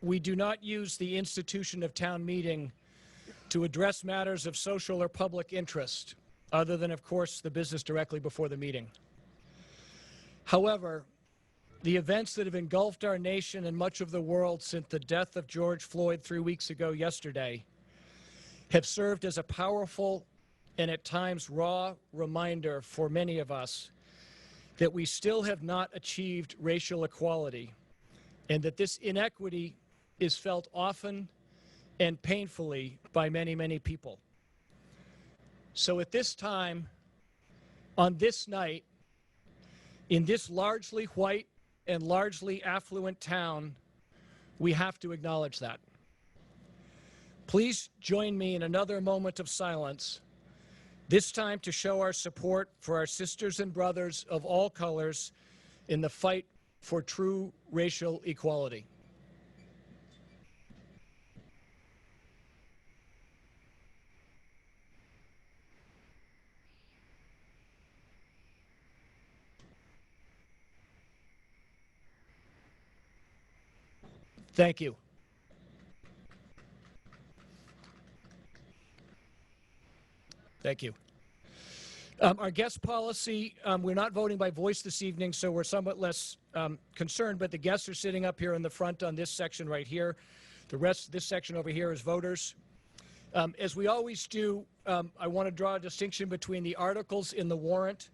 we do not use the institution of town meeting to address matters of social or public interest, other than, of course, the business directly before the meeting. However, the events that have engulfed our nation and much of the world since the death of George Floyd 3 weeks ago yesterday have served as a powerful and at times raw reminder for many of us that we still have not achieved racial equality, and that this inequity is felt often and painfully by many, many people. So at this time, on this night, in this largely white and largely affluent town, we have to acknowledge that. Please join me in another moment of silence, this time to show our support for our sisters and brothers of all colors in the fight for true racial equality. Thank you. Thank you. Our guest policy, we're not voting by voice this evening, so we're somewhat less concerned, but the guests are sitting up here in the front on this section right here. The rest, this section over here is voters. As we always do, I want to draw a distinction between the articles in the warrant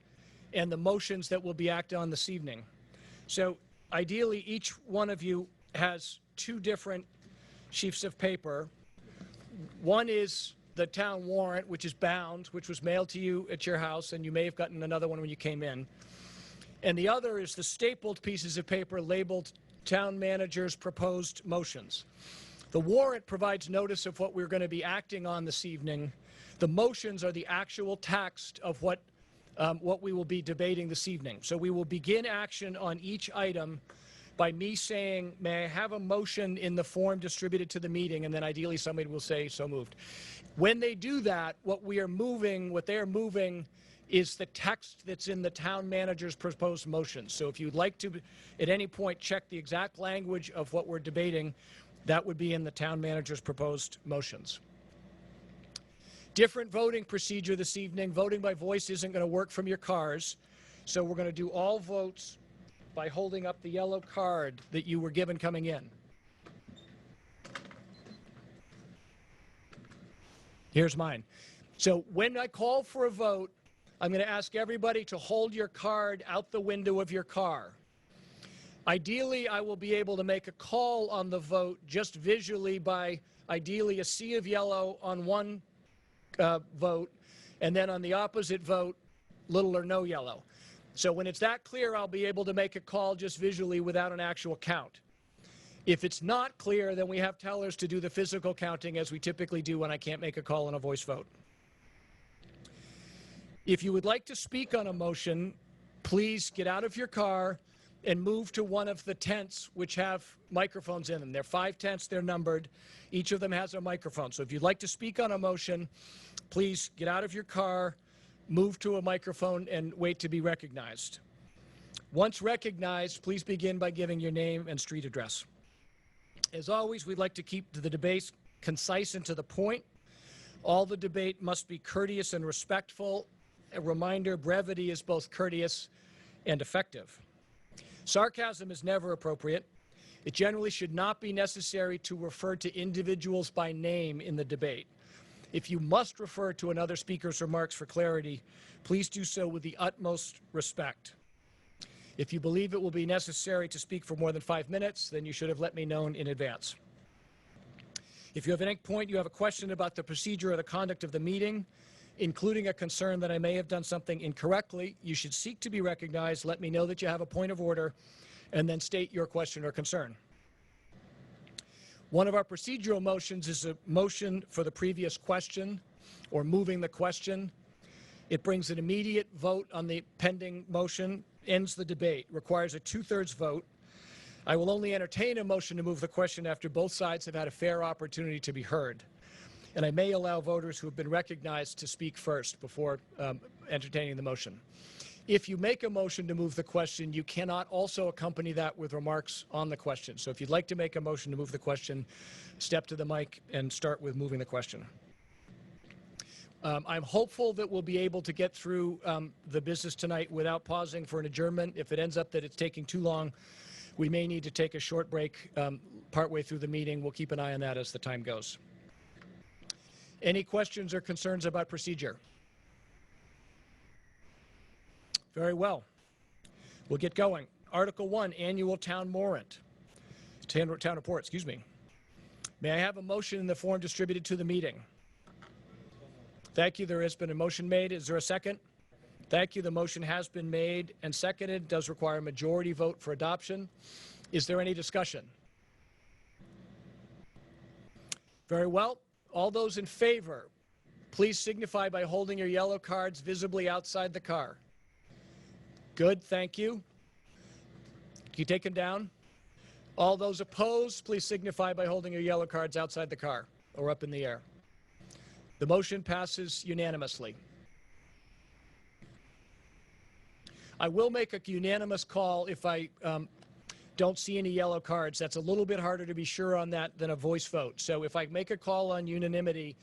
and the motions that will be acted on this evening. So ideally, each one of you has two different sheets of paper. One is the town warrant, which is bound, which was mailed to you at your house, and you may have gotten another one when you came in. And the other is the stapled pieces of paper labeled Town Manager's Proposed Motions. The warrant provides notice of what we're going to be acting on this evening. The motions are the actual text of what we will be debating this evening. So we will begin action on each item by me saying, may I have a motion in the form distributed to the meeting, and then ideally somebody will say, so moved. When they do that, what they are moving is the text that's in the town manager's proposed motion. So if you'd like to, at any point, check the exact language of what we're debating, that would be in the town manager's proposed motions. Different voting procedure this evening. Voting by voice isn't going to work from your cars, so we're going to do all votes by holding up the yellow card that you were given coming in. Here's mine. So when I call for a vote, I'm going to ask everybody to hold your card out the window of your car. Ideally, I will be able to make a call on the vote just visually by ideally a sea of yellow on one vote, and then on the opposite vote, little or no yellow. So when it's that clear, I'll be able to make a call just visually without an actual count. If it's not clear, then we have tellers to do the physical counting as we typically do when I can't make a call on a voice vote. If you would like to speak on a motion, please get out of your car and move to one of the tents which have microphones in them. There are 5 tents, they're numbered. Each of them has a microphone. So if you'd like to speak on a motion, please get out of your car, move to a microphone, and wait to be recognized. Once recognized, please begin by giving your name and street address. As always, we'd like to keep the debate concise and to the point. All the debate must be courteous and respectful. A reminder, brevity is both courteous and effective. Sarcasm is never appropriate. It generally should not be necessary to refer to individuals by name in the debate. If you must refer to another speaker's remarks for clarity, please do so with the utmost respect. If you believe it will be necessary to speak for more than 5 minutes, then you should have let me know in advance. If you have at any point you have a question about the procedure or the conduct of the meeting, including a concern that I may have done something incorrectly, you should seek to be recognized, let me know that you have a point of order, and then state your question or concern. One of our procedural motions is a motion for the previous question or moving the question. It brings an immediate vote on the pending motion, ends the debate, requires a 2/3 vote. I will only entertain a motion to move the question after both sides have had a fair opportunity to be heard. And I may allow voters who have been recognized to speak first before entertaining the motion. If you make a motion to move the question, you cannot also accompany that with remarks on the question. So if you'd like to make a motion to move the question, step to the mic and start with moving the question. I'm hopeful that we'll be able to get through the business tonight without pausing for an adjournment. If it ends up that it's taking too long, we may need to take a short break partway through the meeting. We'll keep an eye on that as the time goes. Any questions or concerns about procedure? Very well. We'll get going. Article 1, Annual Town Warrant. Town report, excuse me. May I have a motion in the form distributed to the meeting? Thank you. There has been a motion made. Is there a second? Thank you. The motion has been made and seconded. It does require a majority vote for adoption. Is there any discussion? Very well. All those in favor, please signify by holding your yellow cards visibly outside the car. Good, thank you. Can you take them down? All those opposed, please signify by holding your yellow cards outside the car or up in the air. The motion passes unanimously. I will make a unanimous call if I don't see any yellow cards. That's a little bit harder to be sure on that than a voice vote. So if I make a call on unanimity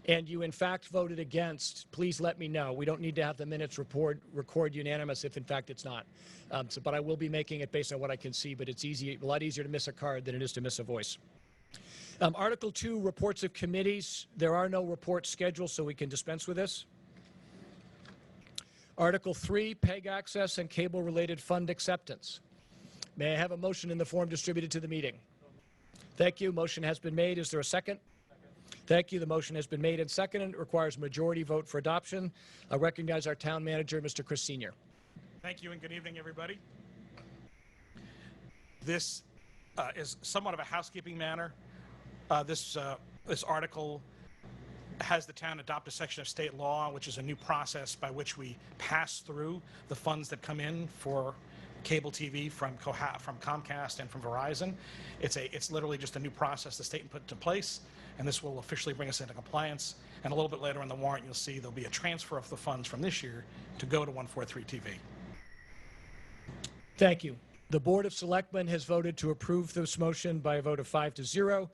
and you in fact voted against, please let me know. We don't need to have the minutes record unanimous if in fact it's not. But I will be making it based on what I can see, but it's a lot easier to miss a card than it is to miss a voice. Article 2, reports of committees. There are no reports scheduled, so we can dispense with this. Article 3, PEG access and cable-related fund acceptance. May I have a motion in the form distributed to the meeting? Thank you. Motion has been made. Is there a second? Thank you. The motion has been made and seconded. It requires a majority vote for adoption. I recognize our town manager, Mr. Chris Senior. Thank you and good evening, everybody. This is somewhat of a housekeeping matter. This article has the town adopt a section of state law, which is a new process by which we pass through the funds that come in for cable TV from Comcast and from Verizon. It's literally just a new process the state put into place, and this will officially bring us into compliance. And a little bit later in the warrant, you'll see there'll be a transfer of the funds from this year to go to 143 TV. Thank you. The Board of Selectmen has voted to approve this motion by a vote of 5-0.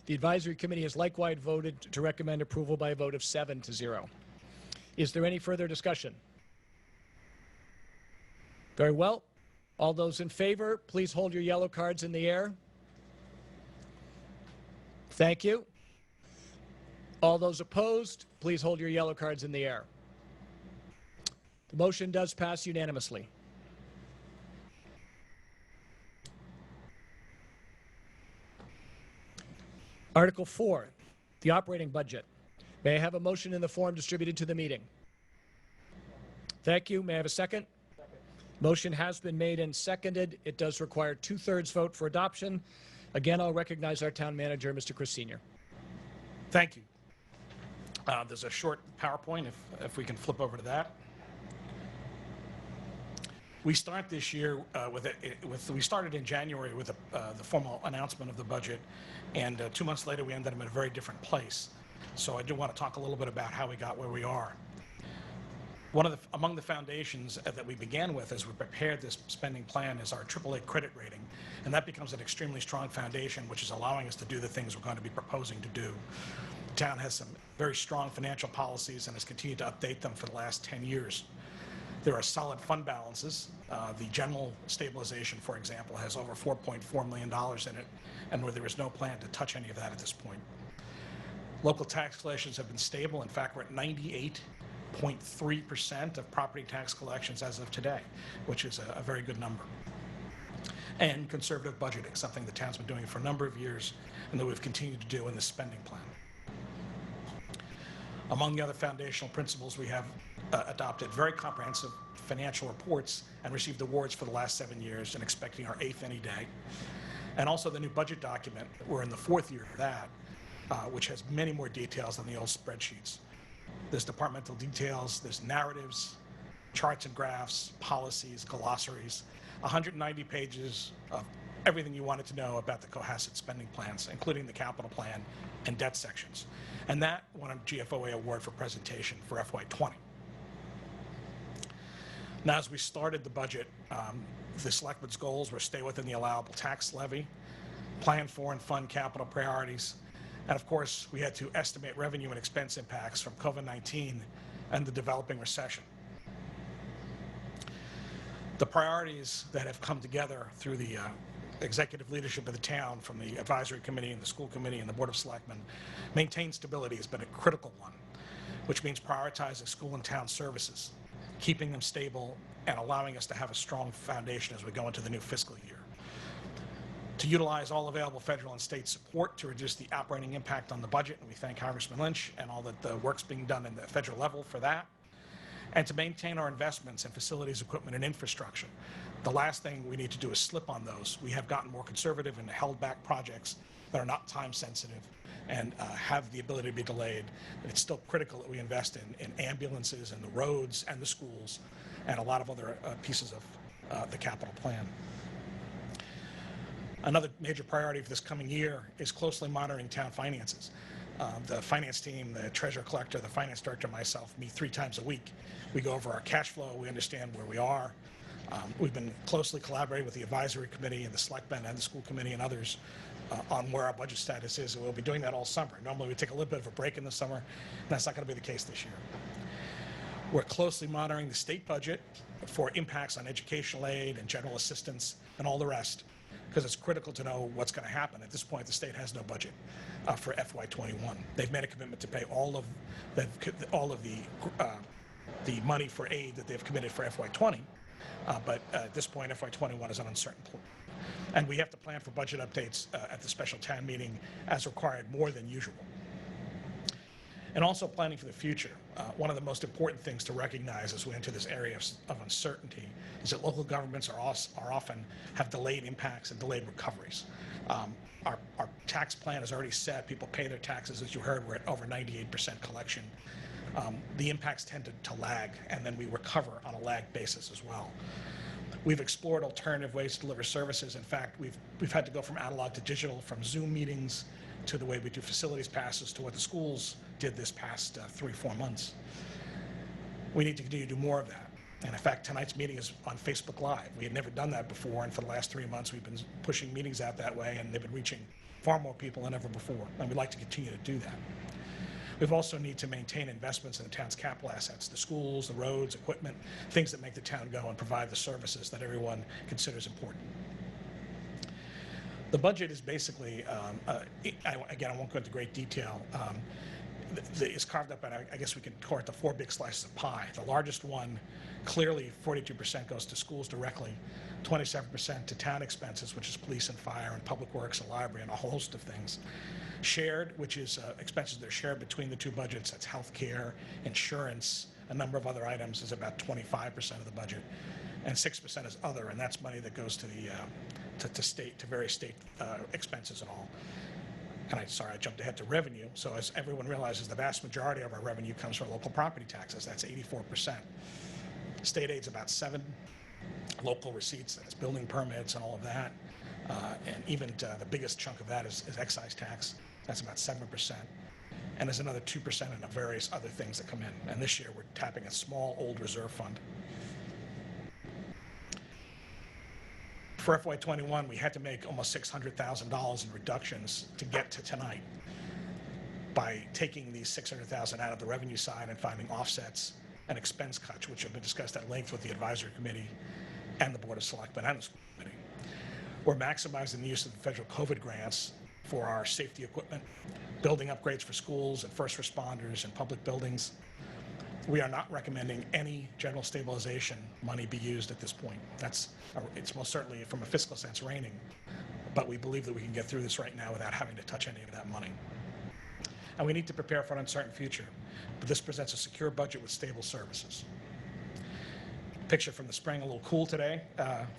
The Advisory Committee has likewise voted to recommend approval by a vote of 7-0. Is there any further discussion? Very well. All those in favor, please hold your yellow cards in the air. Thank you. All those opposed, please hold your yellow cards in the air. The motion does pass unanimously. Article 4, the operating budget. May I have a motion in the form distributed to the meeting? Thank you. May I have a second? Motion has been made and seconded. It does require 2/3 vote for adoption. Again, I'll recognize our town manager, Mr. Chris Senior. Thank you. There's a short PowerPoint, if we can flip over to that. We start this year we started in January with the formal announcement of the budget, and 2 months later we ended up in a very different place. So I do want to talk a little bit about how we got where we are. Among the foundations that we began with as we prepared this spending plan is our AAA credit rating, and that becomes an extremely strong foundation, which is allowing us to do the things we're going to be proposing to do. The town has some very strong financial policies and has continued to update them for the last 10 years. There are solid fund balances. The general stabilization, for example, has over $4.4 million in it, and where there is no plan to touch any of that at this point. Local tax collections have been stable. In fact, we're at 98.3% of property tax collections as of today, which is a very good number. And conservative budgeting, something the town's been doing for a number of years and that we've continued to do in this spending plan. Among the other foundational principles, we have adopted very comprehensive financial reports and received awards for the last 7 years and expecting our 8th any day. And also the new budget document, we're in the 4th year of that, which has many more details than the old spreadsheets. There's departmental details, there's narratives, charts and graphs, policies, glossaries, 190 pages of everything you wanted to know about the Cohasset spending plans, including the capital plan and debt sections. And that won a GFOA award for presentation for FY20. Now, as we started the budget, the selectmen's goals were stay within the allowable tax levy, plan for and fund capital priorities, and of course, we had to estimate revenue and expense impacts from COVID-19 and the developing recession. The priorities that have come together through the executive leadership of the town, from the advisory committee and the school committee and the board of selectmen, maintain stability has been a critical one, which means prioritizing school and town services, keeping them stable, and allowing us to have a strong foundation as we go into the new fiscal year. To utilize all available federal and state support to reduce the operating impact on the budget, and we thank Congressman Lynch and all that the work's being done in the federal level for that, and to maintain our investments in facilities, equipment, and infrastructure. The last thing we need to do is slip on those. We have gotten more conservative and held back projects that are not time sensitive and have the ability to be delayed. And it's still critical that we invest in ambulances and the roads and the schools and a lot of other pieces of the capital plan. Another major priority for this coming year is closely monitoring town finances. The finance team, the treasurer collector, the finance director, and myself meet 3 times a week. We go over our cash flow, we understand where we are. We've been closely collaborating with the advisory committee and the selectmen and the school committee and others on where our budget status is, and we'll be doing that all summer. Normally we take a little bit of a break in the summer, and that's not going to be the case this year. We're closely monitoring the state budget for impacts on educational aid and general assistance and all the rest, because it's critical to know what's going to happen. At this point, the state has no budget for FY21. They've made a commitment to pay all of the money for aid that they've committed for FY20, but at this point, FY21 is an uncertain point. And we have to plan for budget updates at the special town meeting as required more than usual. And also planning for the future. One of the most important things to recognize as we enter this area of uncertainty is that local governments are often have delayed impacts and delayed recoveries. Our tax plan is already set. People pay their taxes. As you heard, we're at over 98% collection. The impacts tend to lag, and then we recover on a lag basis as well. We've explored alternative ways to deliver services. In fact, we've had to go from analog to digital, from Zoom meetings to the way we do facilities passes to what the schools did this past 3-4 months. We need to continue to do more of that. And in fact, tonight's meeting is on Facebook Live. We had never done that before, and for the last 3 months, we've been pushing meetings out that way, and they've been reaching far more people than ever before, and we'd like to continue to do that. We've also need to maintain investments in the town's capital assets, the schools, the roads, equipment, things that make the town go and provide the services that everyone considers important. The budget is basically, again, I won't go into great detail. It's carved up, and I guess we can call it the 4 big slices of pie. The largest one, clearly 42% goes to schools directly, 27% to town expenses, which is police and fire and public works and library and a whole host of things. Shared, which is expenses that are shared between the 2 budgets, that's healthcare, insurance, a number of other items, is about 25% of the budget. And 6% is other, and that's money that goes to the to various state expenses and all. And I jumped ahead to revenue. So as everyone realizes, the vast majority of our revenue comes from local property taxes. That's 84%. State aid's about 7%. Local receipts, that's building permits and all of that. And even the biggest chunk of that is excise tax. That's about 7%. And there's another 2% in various other things that come in. And this year we're tapping a small old reserve fund. For FY21, we had to make almost $600,000 in reductions to get to tonight by taking these $600,000 out of the revenue side and finding offsets and expense cuts, which have been discussed at length with the advisory committee and the board of selectmen and the school committee. We're maximizing the use of the federal COVID grants for our safety equipment, building upgrades for schools and first responders and public buildings. We are not recommending any general stabilization money be used at this point. It's most certainly, from a fiscal sense, raining, but we believe that we can get through this right now without having to touch any of that money. And we need to prepare for an uncertain future, but this presents a secure budget with stable services. Picture from the spring, a little cool today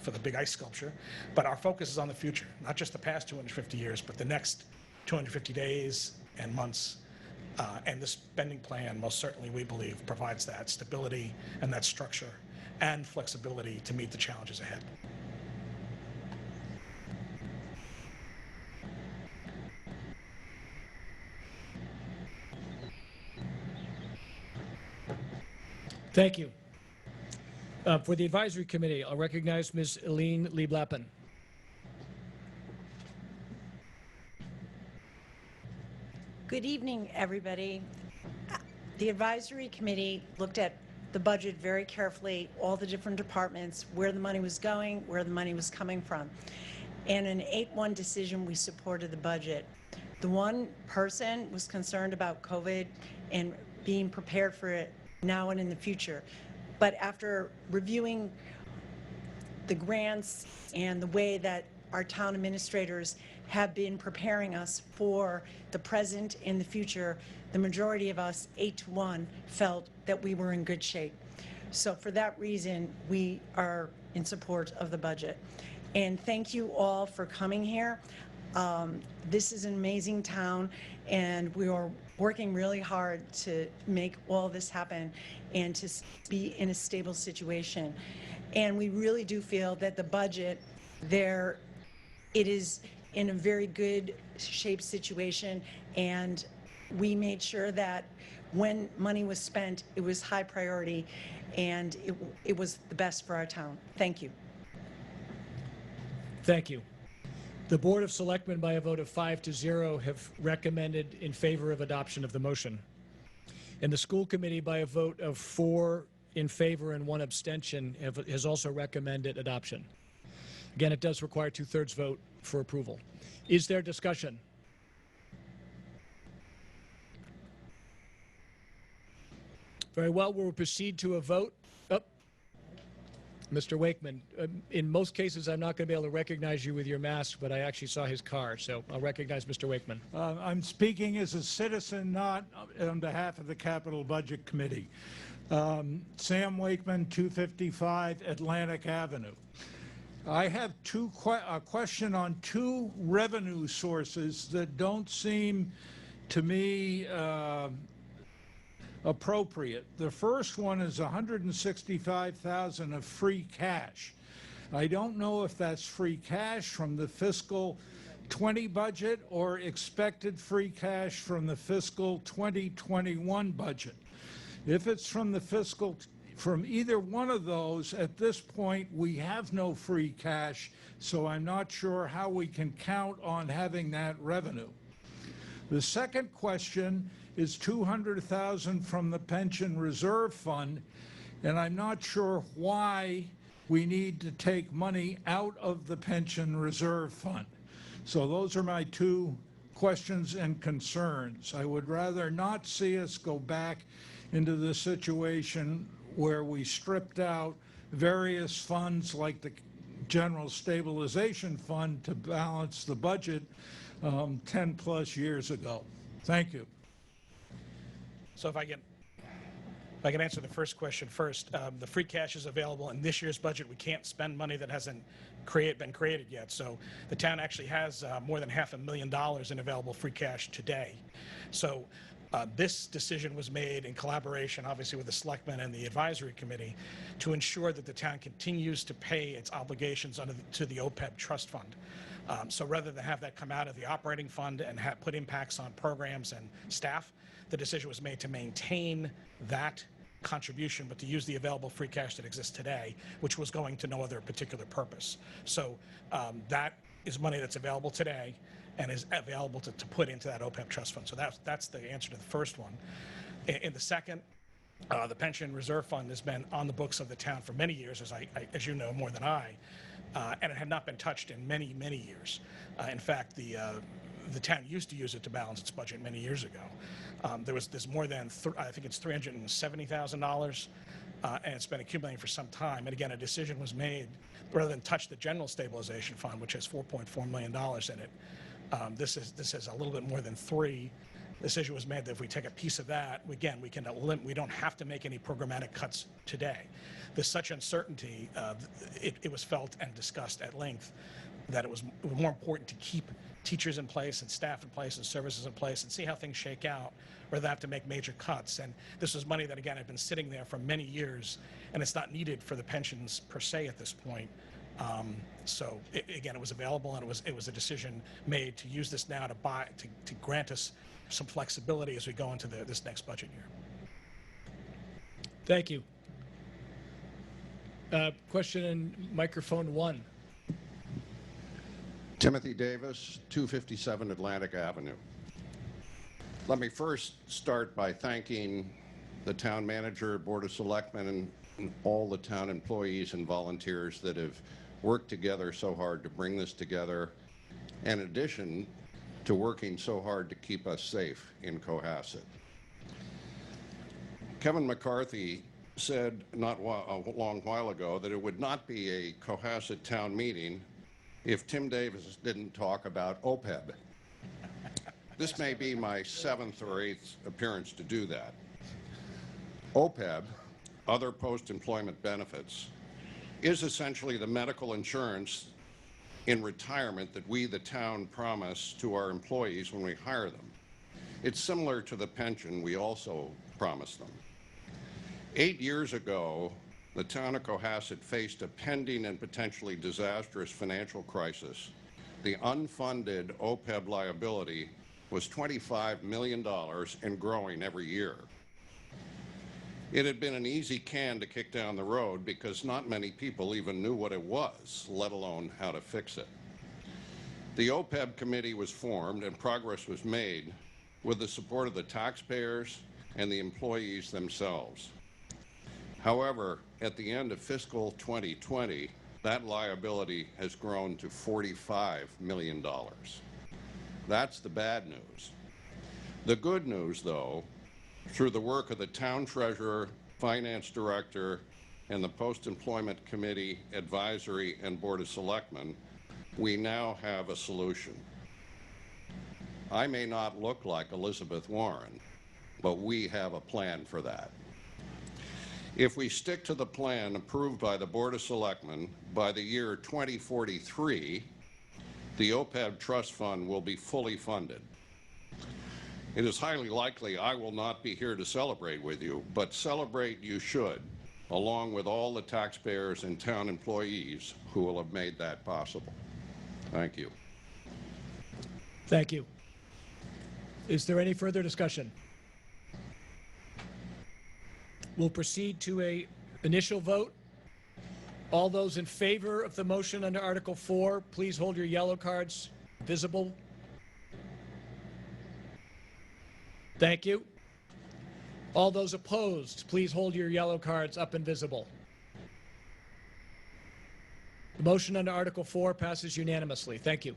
for the big ice sculpture, but our focus is on the future, not just the past 250 years, but the next 250 days and months. And this spending plan, most certainly, we believe, provides that stability and that structure and flexibility to meet the challenges ahead. Thank you. For the advisory committee, I'll recognize Ms. Eileen Lee-Blappen. Good evening, everybody. The advisory committee looked at the budget very carefully, all the different departments, where the money was going, where the money was coming from. And in an 8-1 decision, we supported the budget. The one person was concerned about COVID and being prepared for it now and in the future. But after reviewing the grants and the way that our town administrators have been preparing us for the present and the future, the majority of us, 8-1, felt that we were in good shape. So for that reason, we are in support of the budget. And thank you all for coming here. This is an amazing town, and we are working really hard to make all this happen and to be in a stable situation. And we really do feel that the budget there, it is in a very good shape situation, and we made sure that when money was spent, it was high priority, and it was the best for our town. Thank you. Thank you. The Board of Selectmen, by a vote of 5-0, have recommended in favor of adoption of the motion. And the school committee, by a vote of 4 in favor and 1 abstention, has also recommended adoption. Again, it does require 2/3 vote for approval. Is there discussion? Very well, we'll proceed to a vote. Mr. Wakeman, in most cases, I'm not going to be able to recognize you with your mask, but I actually saw his car, so I'll recognize Mr. Wakeman. I'm speaking as a citizen, not on behalf of the Capital Budget Committee. Sam Wakeman, 255 Atlantic Avenue. I have a question on 2 revenue sources that don't seem to me appropriate. The first one is $165,000 of free cash. I don't know if that's free cash from the fiscal 20 budget or expected free cash from the fiscal 2021 budget. If it's from the from either one of those, at this point, we have no free cash, so I'm not sure how we can count on having that revenue. The second question is $200,000 from the Pension Reserve Fund, and I'm not sure why we need to take money out of the Pension Reserve Fund. So those are my 2 questions and concerns. I would rather not see us go back into the situation where we stripped out various funds like the General Stabilization Fund to balance the budget 10 plus years ago. Thank you. So if I can answer the first question first, the free cash is available in this year's budget. We can't spend money that hasn't been created yet. So the town actually has more than $500,000 in available free cash today. So this decision was made in collaboration, obviously, with the selectmen and the advisory committee to ensure that the town continues to pay its obligations to the OPEB trust fund. So rather than have that come out of the operating fund and put impacts on programs and staff, the decision was made to maintain that contribution, but to use the available free cash that exists today, which was going to no other particular purpose. So that is money that's available today and is available to put into that OPEB trust fund. So that's the answer to the first one. In the second, the Pension Reserve Fund has been on the books of the town for many years, as you know more than I, and it had not been touched in many, many years. In fact, the town used to use it to balance its budget many years ago. There's more than, I think it's $370,000, and it's been accumulating for some time. And again, a decision was made, rather than touch the General Stabilization Fund, which has $4.4 million in it. This is a little bit more than 3. The decision was made that if we take a piece of that, we don't have to make any programmatic cuts today. There's such uncertainty, it was felt and discussed at length that it was more important to keep teachers in place and staff in place and services in place and see how things shake out rather than have to make major cuts. And this was money that, again, had been sitting there for many years, and it's not needed for the pensions per se at this point. So again, it was available, and it was a decision made to use this now to grant us some flexibility as we go into this next budget year. Thank you. Question in microphone 1. Timothy Davis, 257 Atlantic Avenue. Let me first start by thanking the town manager, Board of Selectmen, and all the town employees and volunteers that have worked together so hard to bring this together, in addition to working so hard to keep us safe in Cohasset. Kevin McCarthy said not a long while ago that it would not be a Cohasset town meeting if Tim Davis didn't talk about OPEB. This may be my 7th or 8th appearance to do that. OPEB, other post-employment benefits, is essentially the medical insurance in retirement that we, the town, promise to our employees when we hire them. It's similar to the pension we also promise them. 8 years ago, the town of Cohasset faced a pending and potentially disastrous financial crisis. The unfunded OPEB liability was $25 million and growing every year. It had been an easy can to kick down the road because not many people even knew what it was, let alone how to fix it. The OPEB committee was formed and progress was made with the support of the taxpayers and the employees themselves. However, at the end of fiscal 2020, that liability has grown to $45 million. That's the bad news. The good news, though, through the work of the town treasurer, finance director, and the post-employment committee, advisory, and board of selectmen, we now have a solution. I may not look like Elizabeth Warren, but we have a plan for that. If we stick to the plan approved by the Board of Selectmen, by the year 2043, the OPEB trust fund will be fully funded. It is highly likely I will not be here to celebrate with you, but celebrate you should, along with all the taxpayers and town employees who will have made that possible. Thank you. Thank you. Is there any further discussion? We'll proceed to an initial vote. All those in favor of the motion under Article 4, please hold your yellow cards visible. Thank you. All those opposed, please hold your yellow cards up and visible. The motion under Article 4 passes unanimously. Thank you.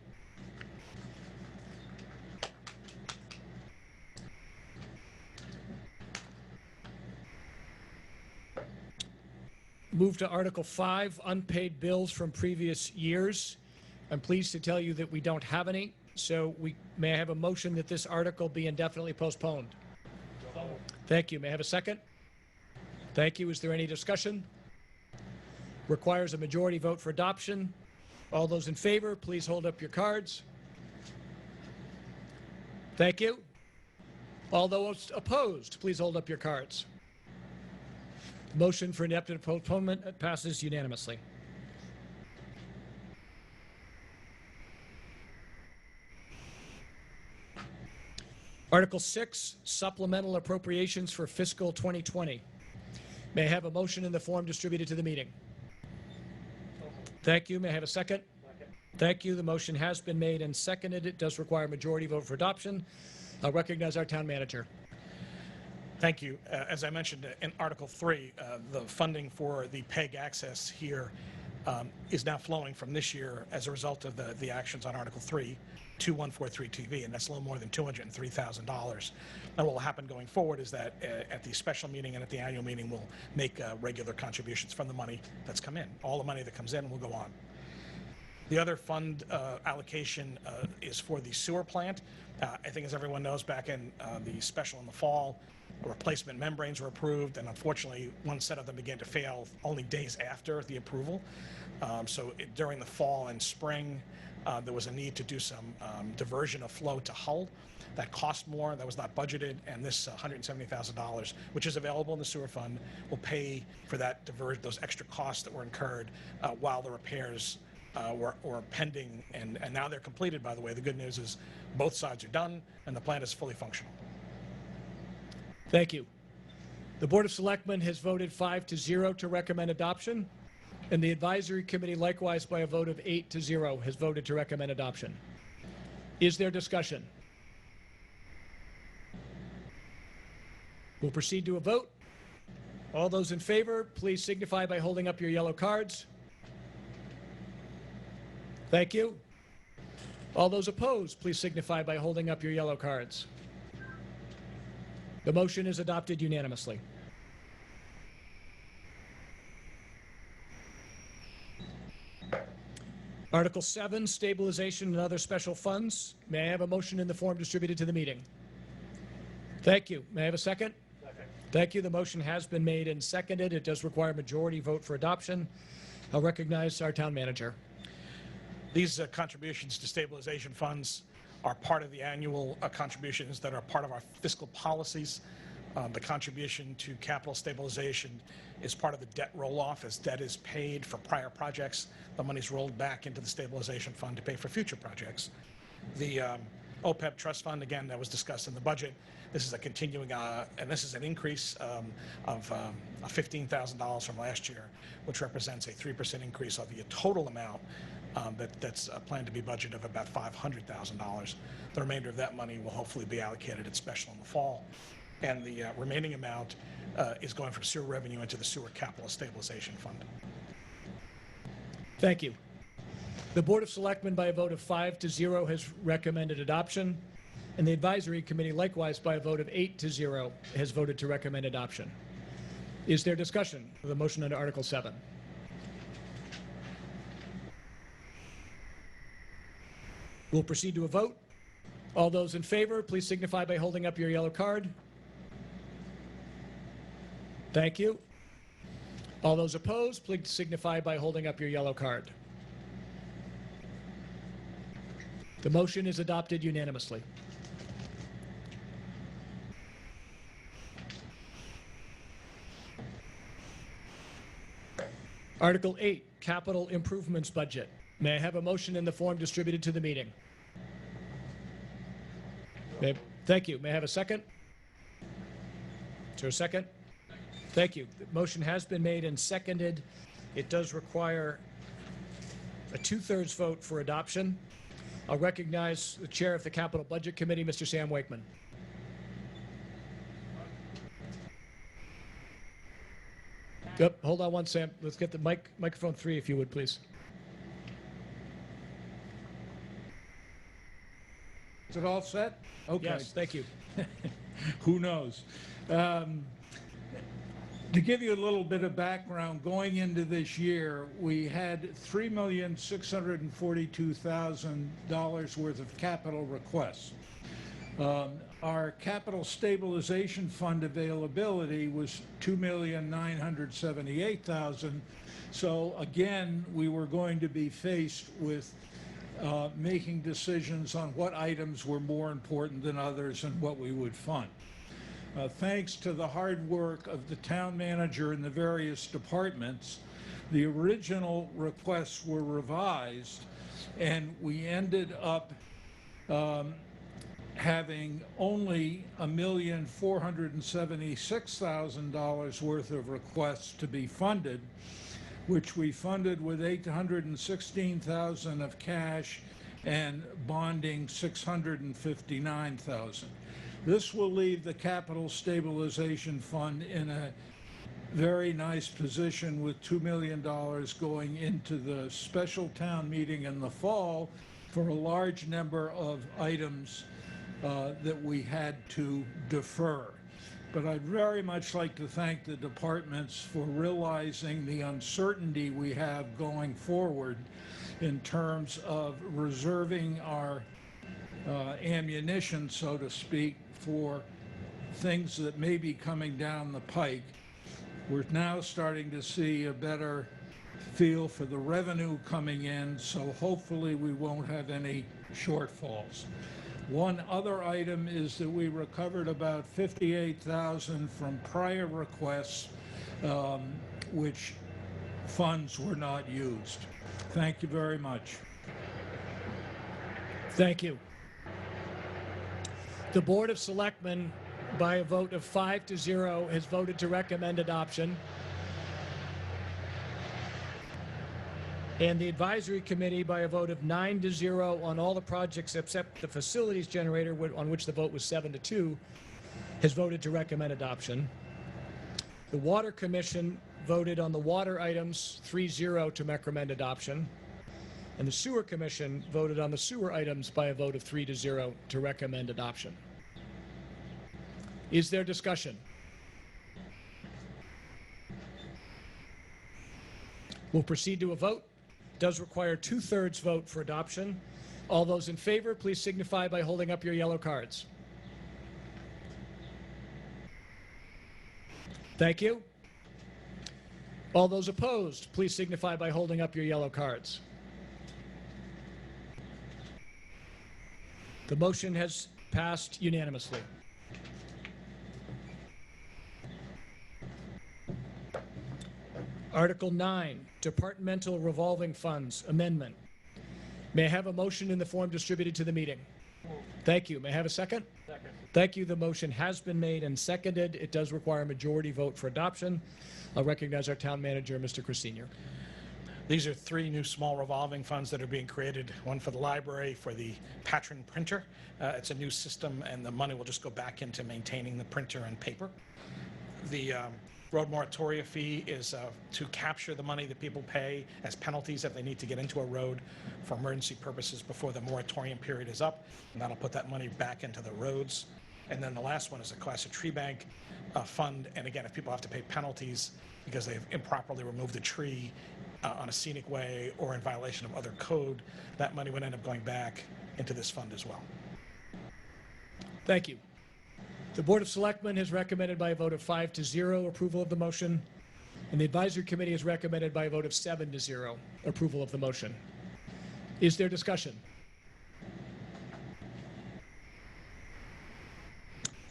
Move to Article 5, unpaid bills from previous years. I'm pleased to tell you that we don't have any, so may I have a motion that this article be indefinitely postponed? Thank you. May I have a second? Thank you. Is there any discussion? Requires a majority vote for adoption. All those in favor, please hold up your cards. Thank you. All those opposed, please hold up your cards. Motion for indefinite postponement passes unanimously. Article 6, supplemental appropriations for fiscal 2020. May I have a motion in the form distributed to the meeting? Thank you. May I have a second? Thank you. The motion has been made and seconded. It does require a majority vote for adoption. I'll recognize our town manager. Thank you. As I mentioned in Article 3, the funding for the PEG access here is now flowing from this year as a result of the actions on Article 3 to 143 TV, and that's a little more than $203,000. And what will happen going forward is that at the special meeting and at the annual meeting, we'll make regular contributions from the money that's come in. All the money that comes in will go on. The other fund allocation is for the sewer plant. I think, as everyone knows, back in the special in the fall, replacement membranes were approved, and unfortunately, one set of them began to fail only days after the approval. During the fall and spring, there was a need to do some diversion of flow to Hull. That cost more, that was not budgeted, and this $170,000, which is available in the sewer fund, will pay for that those extra costs that were incurred while the repairs were pending, and now they're completed, by the way. The good news is both sides are done, and the plant is fully functional. Thank you. The Board of Selectmen has voted 5-0 to recommend adoption. And the advisory committee, likewise by a vote of 8-0, has voted to recommend adoption. Is there discussion? We'll proceed to a vote. All those in favor, please signify by holding up your yellow cards. Thank you. All those opposed, please signify by holding up your yellow cards. The motion is adopted unanimously. Article 7, Stabilization and Other Special Funds. May I have a motion in the form distributed to the meeting? Thank you. May I have a second? Second. Thank you. The motion has been made and seconded. It does require a majority vote for adoption. I'll recognize our town manager. These contributions to stabilization funds are part of the annual contributions that are part of our fiscal policies. The contribution to capital stabilization is part of the debt roll-off. As debt is paid for prior projects, the money's rolled back into the stabilization fund to pay for future projects. The OPEB trust fund, again, that was discussed in the budget. This is a continuing, and this is an increase of $15,000 from last year, which represents a 3% increase of the total amount that's planned to be budgeted of about $500,000. The remainder of that money will hopefully be allocated at special in the fall. And the remaining amount is going from sewer revenue into the sewer capital stabilization fund. Thank you. The Board of Selectmen, by a vote of 5-0, has recommended adoption, and the Advisory Committee, likewise by a vote of 8-0, has voted to recommend adoption. Is there discussion of the motion under Article 7? We'll proceed to a vote. All those in favor, please signify by holding up your yellow card. Thank you. All those opposed, please signify by holding up your yellow card. The motion is adopted unanimously. Article 8, Capital Improvements Budget. May I have a motion in the form distributed to the meeting? Thank you. May I have a second? Is there a second? Thank you. The motion has been made and seconded. It does require a 2/3 vote for adoption. I'll recognize the chair of the Capital Budget Committee, Mr. Sam Wakeman. Yep, hold on one, Sam. Let's get the microphone 3, if you would, please. Is it all set? Okay. Yes, thank you. Who knows? To give you a little bit of background, going into this year, we had $3,642,000 worth of capital requests. Our capital stabilization fund availability was $2,978,000. So again, we were going to be faced with making decisions on what items were more important than others and what we would fund. Thanks to the hard work of the town manager and the various departments, the original requests were revised, and we ended up having only $1,476,000 worth of requests to be funded, which we funded with $816,000 of cash and bonding $659,000. This will leave the Capital Stabilization Fund in a very nice position with $2 million going into the special town meeting in the fall for a large number of items that we had to defer. But I'd very much like to thank the departments for realizing the uncertainty we have going forward in terms of reserving our ammunition, so to speak, for things that may be coming down the pike. We're now starting to see a better feel for the revenue coming in, so hopefully we won't have any shortfalls. One other item is that we recovered about $58,000 from prior requests, which funds were not used. Thank you very much. Thank you. The Board of Selectmen, by a vote of 5-0, has voted to recommend adoption. And the advisory committee, by a vote of 9-0 on all the projects except the facilities generator, on which the vote was 7-2, has voted to recommend adoption. The Water Commission voted on the water items 3-0 to recommend adoption. And the Sewer Commission voted on the sewer items by a vote of 3-0 to recommend adoption. Is there discussion? We'll proceed to a vote. It does require 2/3 vote for adoption. All those in favor, please signify by holding up your yellow cards. Thank you. All those opposed, please signify by holding up your yellow cards. The motion has passed unanimously. Article 9, Departmental Revolving Funds Amendment. May I have a motion in the form distributed to the meeting? Thank you. May I have a second? Second. Thank you. The motion has been made and seconded. It does require a majority vote for adoption. I'll recognize our town manager, Mr. Crescenio. These are 3 new small revolving funds that are being created, one for the library, for the patron printer. It's a new system, and the money will just go back into maintaining the printer and paper. The road moratoria fee is to capture the money that people pay as penalties if they need to get into a road for emergency purposes before the moratorium period is up, and that'll put that money back into the roads. And then the last one is a Cohasset Tree Bank fund, and again, if people have to pay penalties because they've improperly removed a tree on a scenic way or in violation of other code, that money would end up going back into this fund as well. Thank you. The Board of Selectmen has recommended by a vote of 5-0 approval of the motion, and the Advisory Committee has recommended by a vote of 7-0 approval of the motion. Is there discussion?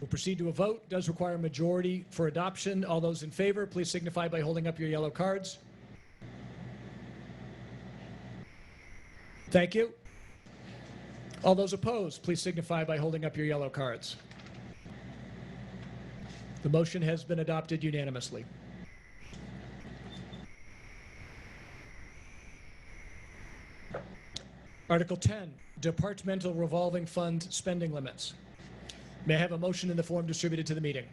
We'll proceed to a vote. It does require a majority for adoption. All those in favor, please signify by holding up your yellow cards. Thank you. All those opposed, please signify by holding up your yellow cards. The motion has been adopted unanimously. Article 10, Departmental Revolving Fund Spending Limits. May I have a motion in the form distributed to the meeting?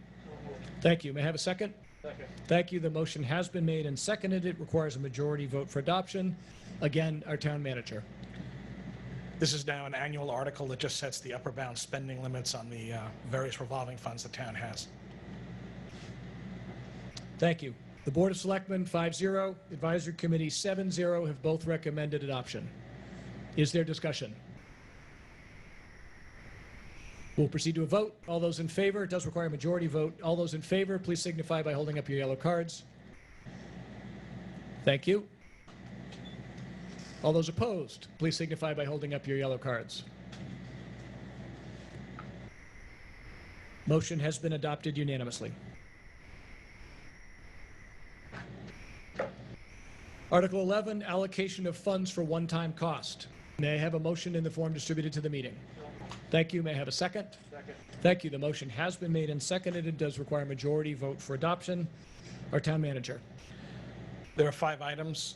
Thank you. May I have a second? Second. Thank you. The motion has been made and seconded. It requires a majority vote for adoption. Again, our town manager. This is now an annual article that just sets the upper bound spending limits on the various revolving funds the town has. Thank you. The Board of Selectmen, 5-0, Advisory Committee, 7-0, have both recommended adoption. Is there discussion? We'll proceed to a vote. All those in favor, it does require a majority vote. All those in favor, please signify by holding up your yellow cards. Thank you. All those opposed, please signify by holding up your yellow cards. Motion has been adopted unanimously. Article 11, allocation of funds for one-time cost. May I have a motion in the form distributed to the meeting? Thank you. May I have a second? Second. Thank you. The motion has been made and seconded. It does require a majority vote for adoption. Our town manager. There are 5 items.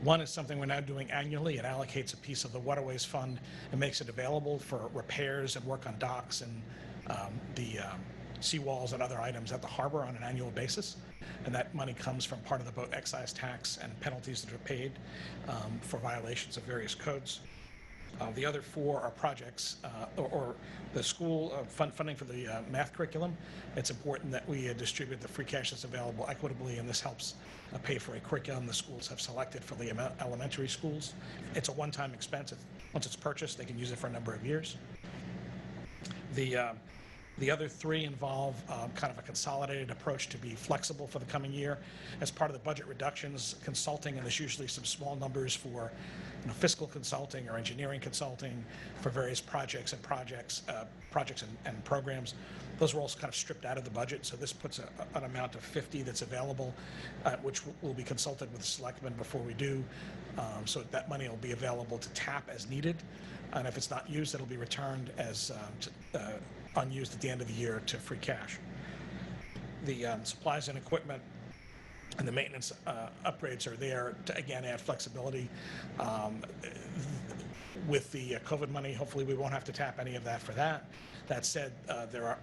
One is something we're now doing annually. It allocates a piece of the Waterways Fund and makes it available for repairs and work on docks and the seawalls and other items at the harbor on an annual basis. And that money comes from part of the boat excise tax and penalties that are paid for violations of various codes. The other 4 are projects or the school funding for the math curriculum. It's important that we distribute the free cash that's available equitably, and this helps pay for a curriculum the schools have selected for the elementary schools. It's a one-time expense. Once it's purchased, they can use it for a number of years. The other 3 involve kind of a consolidated approach to be flexible for the coming year. As part of the budget reductions, consulting, and there's usually some small numbers for fiscal consulting or engineering consulting for various projects and programs. Those were also kind of stripped out of the budget, so this puts an amount of 50 that's available, which will be consulted with the selectmen before we do, so that money will be available to tap as needed, and if it's not used, it'll be returned as unused at the end of the year to free cash. The supplies and equipment and the maintenance upgrades are there to, again, add flexibility. With the COVID money, hopefully we won't have to tap any of that for that. That said, there are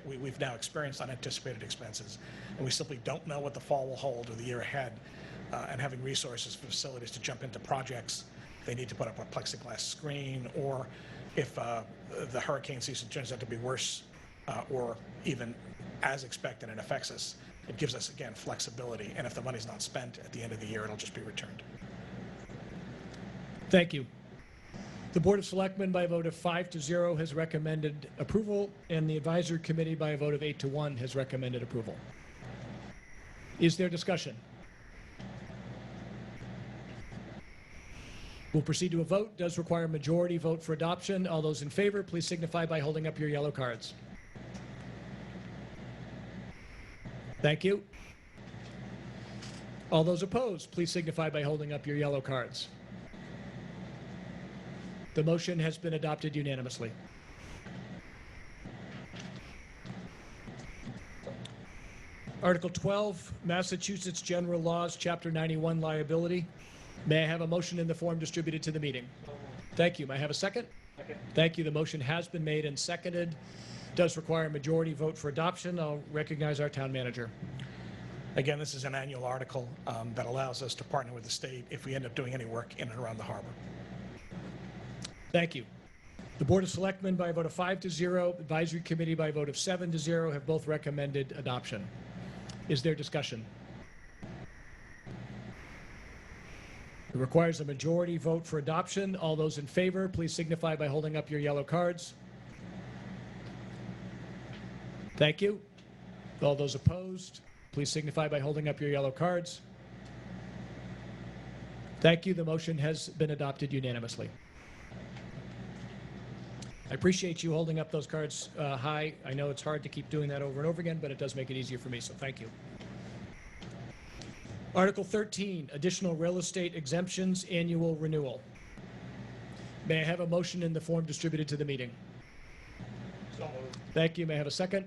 we've now experienced unanticipated expenses, and we simply don't know what the fall will hold or the year ahead. And having resources for facilities to jump into projects, they need to put up a plexiglass screen, or if the hurricane season turns out to be worse or even as expected and affects us, it gives us, again, flexibility. And if the money's not spent at the end of the year, it'll just be returned. Thank you. The Board of Selectmen, by a vote of 5-0, has recommended approval, and the Advisory Committee, by a vote of 8-1, has recommended approval. Is there discussion? We'll proceed to a vote. Does require a majority vote for adoption. All those in favor, please signify by holding up your yellow cards. Thank you. All those opposed, please signify by holding up your yellow cards. The motion has been adopted unanimously. Article 12, Massachusetts General Laws, Chapter 91, Liability. May I have a motion in the form distributed to the meeting? Thank you. May I have a second? Second. Thank you. The motion has been made and seconded. Does require a majority vote for adoption. I'll recognize our town manager. Again, this is an annual article that allows us to partner with the state if we end up doing any work in and around the harbor. Thank you. The Board of Selectmen, by a vote of 5-0, Advisory Committee, by a vote of 7-0, have both recommended adoption. Is there discussion? It requires a majority vote for adoption. All those in favor, please signify by holding up your yellow cards. Thank you. All those opposed, please signify by holding up your yellow cards. Thank you. The motion has been adopted unanimously. I appreciate you holding up those cards high. I know it's hard to keep doing that over and over again, but it does make it easier for me, so thank you. Article 13, Additional Real Estate Exemptions, Annual Renewal. May I have a motion in the form distributed to the meeting? So moved. Thank you. May I have a second?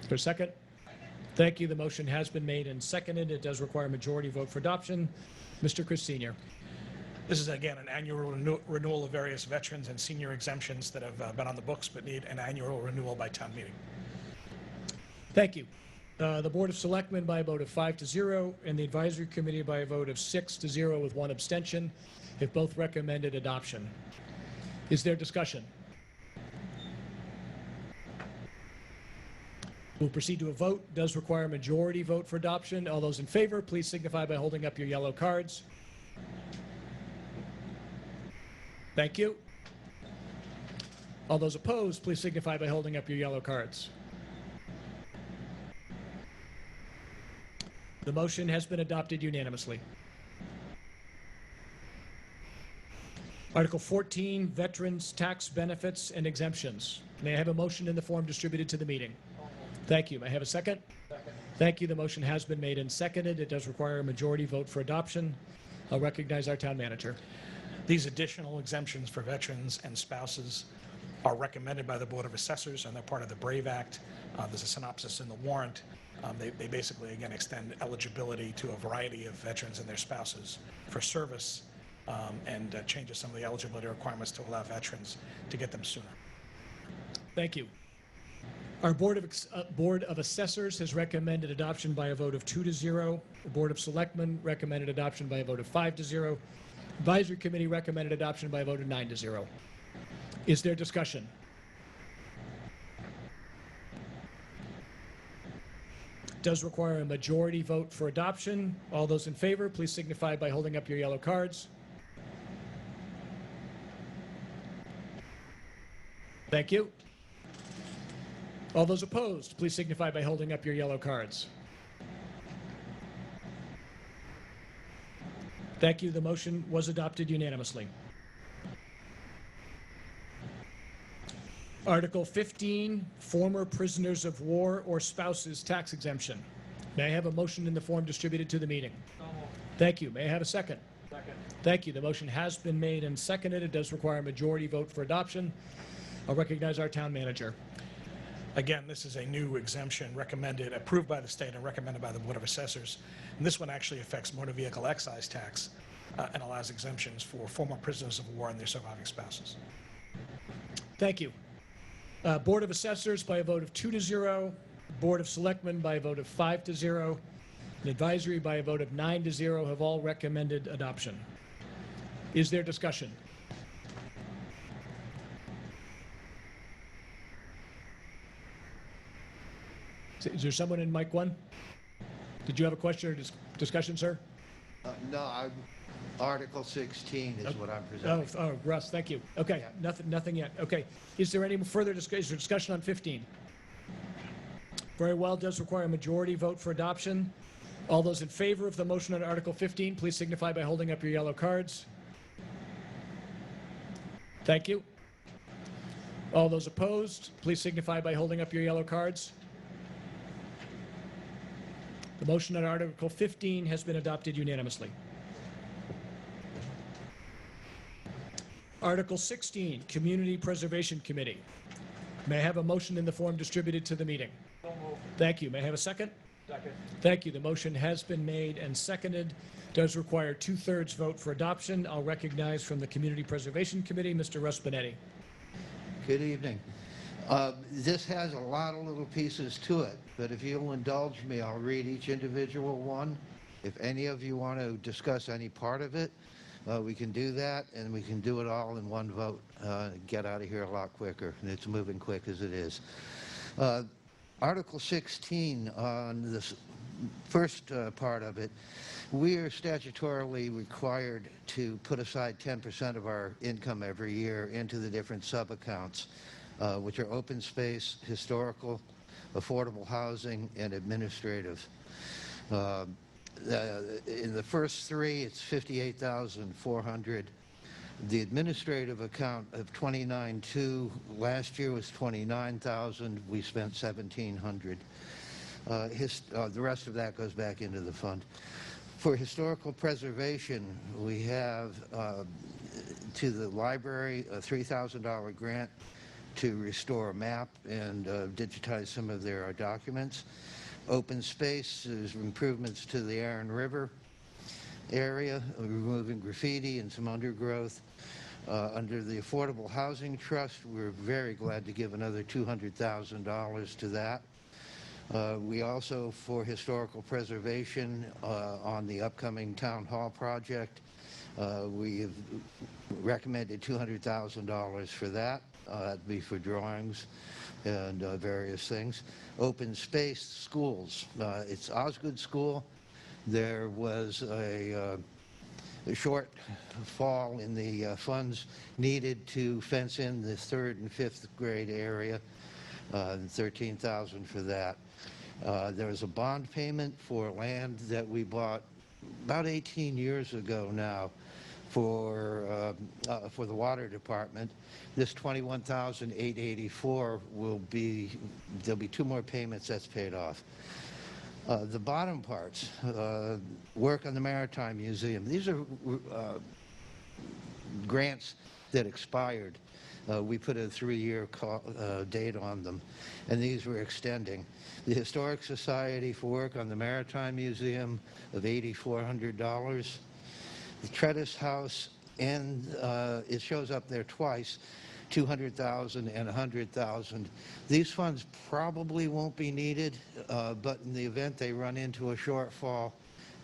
Is there a second? Thank you. The motion has been made and seconded. It does require a majority vote for adoption. Mr. Chris Senior. This is, again, an annual renewal of various veterans and senior exemptions that have been on the books but need an annual renewal by town meeting. Thank you. The Board of Selectmen, by a vote of 5-0, and the Advisory Committee, by a vote of 6-0 with one abstention, have both recommended adoption. Is there discussion? We'll proceed to a vote. Does require a majority vote for adoption. All those in favor, please signify by holding up your yellow cards. Thank you. All those opposed, please signify by holding up your yellow cards. The motion has been adopted unanimously. Article 14, Veterans Tax Benefits and Exemptions. May I have a motion in the form distributed to the meeting? Thank you. May I have a second? Second. Thank you. The motion has been made and seconded. It does require a majority vote for adoption. I'll recognize our town manager. These additional exemptions for veterans and spouses are recommended by the Board of Assessors, and they're part of the BRAVE Act. There's a synopsis in the warrant. They basically, again, extend eligibility to a variety of veterans and their spouses for service and changes some of the eligibility requirements to allow veterans to get them sooner. Thank you. Our Board of Assessors has recommended adoption by a vote of 2-0. The Board of Selectmen recommended adoption by a vote of 5-0. Advisory Committee recommended adoption by a vote of 9-0. Is there discussion? Does require a majority vote for adoption. All those in favor, please signify by holding up your yellow cards. Thank you. All those opposed, please signify by holding up your yellow cards. Thank you. The motion was adopted unanimously. Article 15, Former Prisoners of War or Spouses Tax Exemption. May I have a motion in the form distributed to the meeting? Thank you. May I have a second? Second. Thank you. The motion has been made and seconded. It does require a majority vote for adoption. I'll recognize our town manager. Again, this is a new exemption approved by the state and recommended by the Board of Assessors. And this one actually affects motor vehicle excise tax and allows exemptions for former prisoners of war and their surviving spouses. Thank you. Board of Assessors by a vote of 2-0, Board of Selectmen by a vote of 5-0, and Advisory by a vote of 9-0 have all recommended adoption. Is there discussion? Is there someone in mic 1? Did you have a question or discussion, sir? No, Article 16 is what I'm presenting. Oh, Russ, thank you. Okay, Yeah. nothing yet. Okay. Is there any further discussion on 15? Very well, does require a majority vote for adoption. All those in favor of the motion on Article 15, please signify by holding up your yellow cards. Thank you. All those opposed, please signify by holding up your yellow cards. The motion on Article 15 has been adopted unanimously. Article 16, Community Preservation Committee. May I have a motion in the form distributed to the meeting? Thank you. May I have a second? Second. Thank you. The motion has been made and seconded. Does require 2/3 vote for adoption. I'll recognize from the Community Preservation Committee, Mr. Russ Benetti. Good evening. This has a lot of little pieces to it, but if you'll indulge me, I'll read each individual one. If any of you want to discuss any part of it, we can do that, and we can do it all in one vote. Get out of here a lot quicker, and it's moving quick as it is. Article 16, on this first part of it, we are statutorily required to put aside 10% of our income every year into the different sub-accounts, which are open space, historical, affordable housing, and administrative. In the first three, it's $58,400. The administrative account of 29.2 last year was $29,000. We spent $1,700. The rest of that goes back into the fund. For historical preservation, we have to the library a $3,000 grant to restore a map and digitize some of their documents. Open space is improvements to the Erin River area, removing graffiti and some undergrowth. Under the Affordable Housing Trust, we're very glad to give another $200,000 to that. We also, for historical preservation on the upcoming Town Hall project, we have recommended $200,000 for that. That'd be for drawings and various things. Open space schools. It's Osgood School. There was a shortfall in the funds needed to fence in the 3rd and 5th grade area, $13,000 for that. There was a bond payment for land that we bought about 18 years ago now for the water department. This $21,884 will be, there'll be 2 more payments that's paid off. The bottom parts, work on the Maritime Museum. These are grants that expired. We put a 3-year date on them, and these we're extending. The Historic Society for work on the Maritime Museum of $8,400. The Trellis House, and it shows up there twice, $200,000 and $100,000. These funds probably won't be needed, but in the event they run into a shortfall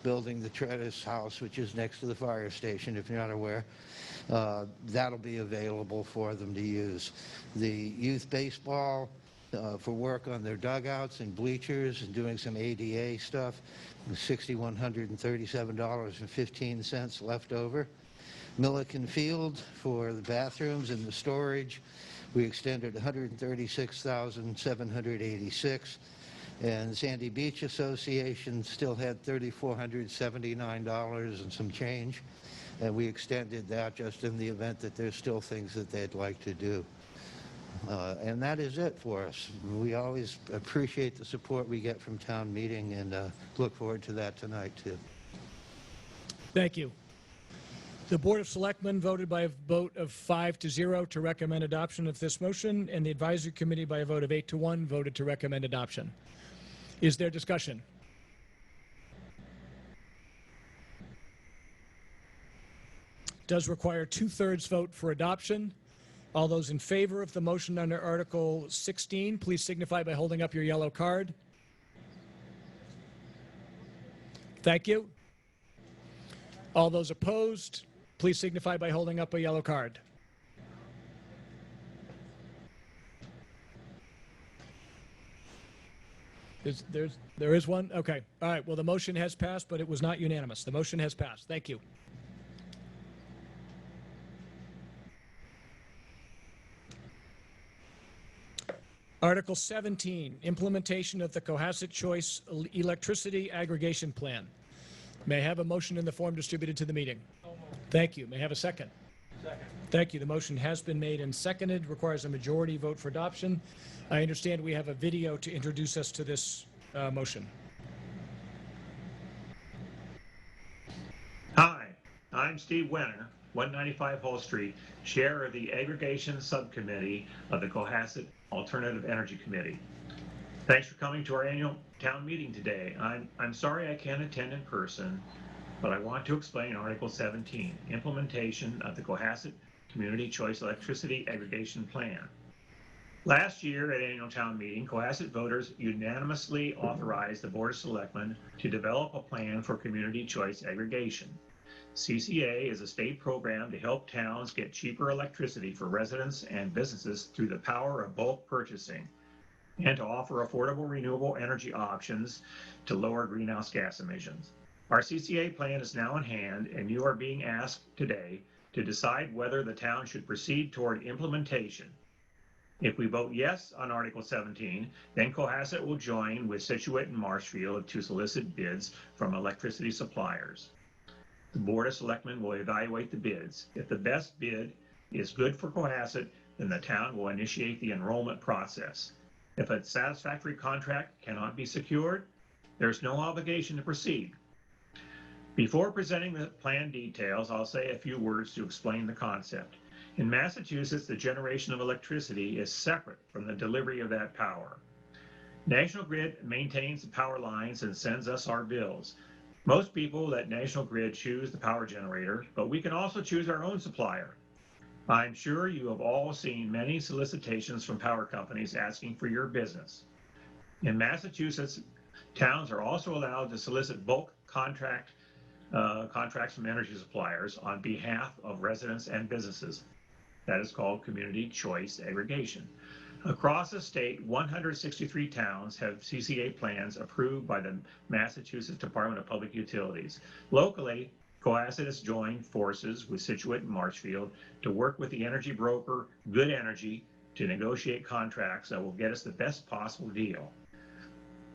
building the Trellis House, which is next to the fire station, if you're not aware, that'll be available for them to use. The youth baseball, for work on their dugouts and bleachers and doing some ADA stuff, $6,137.15 left over. Milliken Field for the bathrooms and the storage, we extended $136,786, and Sandy Beach Association still had $3,479 and some change, and we extended that just in the event that there's still things that they'd like to do. And that is it for us. We always appreciate the support we get from town meeting, and look forward to that tonight too. Thank you. The Board of Selectmen voted by a vote of 5-0 to recommend adoption of this motion, and the Advisory Committee by a vote of 8-1 voted to recommend adoption. Is there discussion? Does require 2/3 vote for adoption. All those in favor of the motion under Article 16, please signify by holding up your yellow card. Thank you. All those opposed, please signify by holding up a yellow card. There is one? Okay. All right. Well, the motion has passed, but it was not unanimous. The motion has passed. Thank you. Article 17, implementation of the Cohasset Choice Electricity Aggregation Plan. May I have a motion in the form distributed to the meeting? Thank you. May I have a second? Second. Thank you. The motion has been made and seconded. Requires a majority vote for adoption. I understand we have a video to introduce us to this motion. Hi, I'm Steve Wenner, 195 Hull Street, Chair of the Aggregation Subcommittee of the Cohasset Alternative Energy Committee. Thanks for coming to our annual town meeting today. I'm sorry I can't attend in person, but I want to explain Article 17, implementation of the Cohasset Community Choice Electricity Aggregation Plan. Last year at annual town meeting, Cohasset voters unanimously authorized the Board of Selectmen to develop a plan for community choice aggregation. CCA is a state program to help towns get cheaper electricity for residents and businesses through the power of bulk purchasing, and to offer affordable renewable energy options to lower greenhouse gas emissions. Our CCA plan is now in hand, and you are being asked today to decide whether the town should proceed toward implementation. If we vote yes on Article 17, then Cohasset will join with Situate and Marshfield to solicit bids from electricity suppliers. The Board of Selectmen will evaluate the bids. If the best bid is good for Cohasset, then the town will initiate the enrollment process. If a satisfactory contract cannot be secured, there's no obligation to proceed. Before presenting the plan details, I'll say a few words to explain the concept. In Massachusetts, the generation of electricity is separate from the delivery of that power. National Grid maintains the power lines and sends us our bills. Most people let National Grid choose the power generator, but we can also choose our own supplier. I'm sure you have all seen many solicitations from power companies asking for your business. In Massachusetts, towns are also allowed to solicit bulk contracts from energy suppliers on behalf of residents and businesses. That is called community choice aggregation. Across the state, 163 towns have CCA plans approved by the Massachusetts Department of Public Utilities. Locally, Cohasset has joined forces with Situate and Marshfield to work with the energy broker, Good Energy, to negotiate contracts that will get us the best possible deal.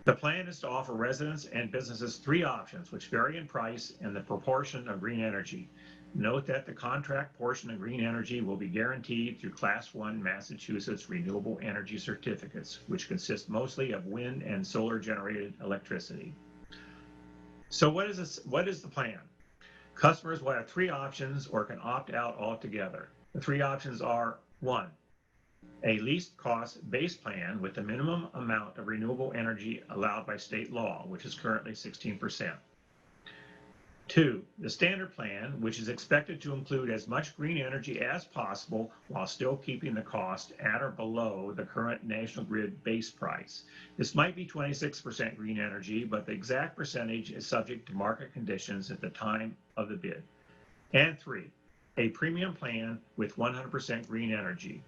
The plan is to offer residents and businesses 3 options, which vary in price and the proportion of green energy. Note that the contract portion of green energy will be guaranteed through Class 1 Massachusetts renewable energy certificates, which consist mostly of wind and solar generated electricity. So what is the plan? Customers will have 3 options or can opt out altogether. The 3 options are: 1, a least cost base plan with the minimum amount of renewable energy allowed by state law, which is currently 16%. 2, the standard plan, which is expected to include as much green energy as possible while still keeping the cost at or below the current National Grid base price. This might be 26% green energy, but the exact percentage is subject to market conditions at the time of the bid. And 3, a premium plan with 100% green energy.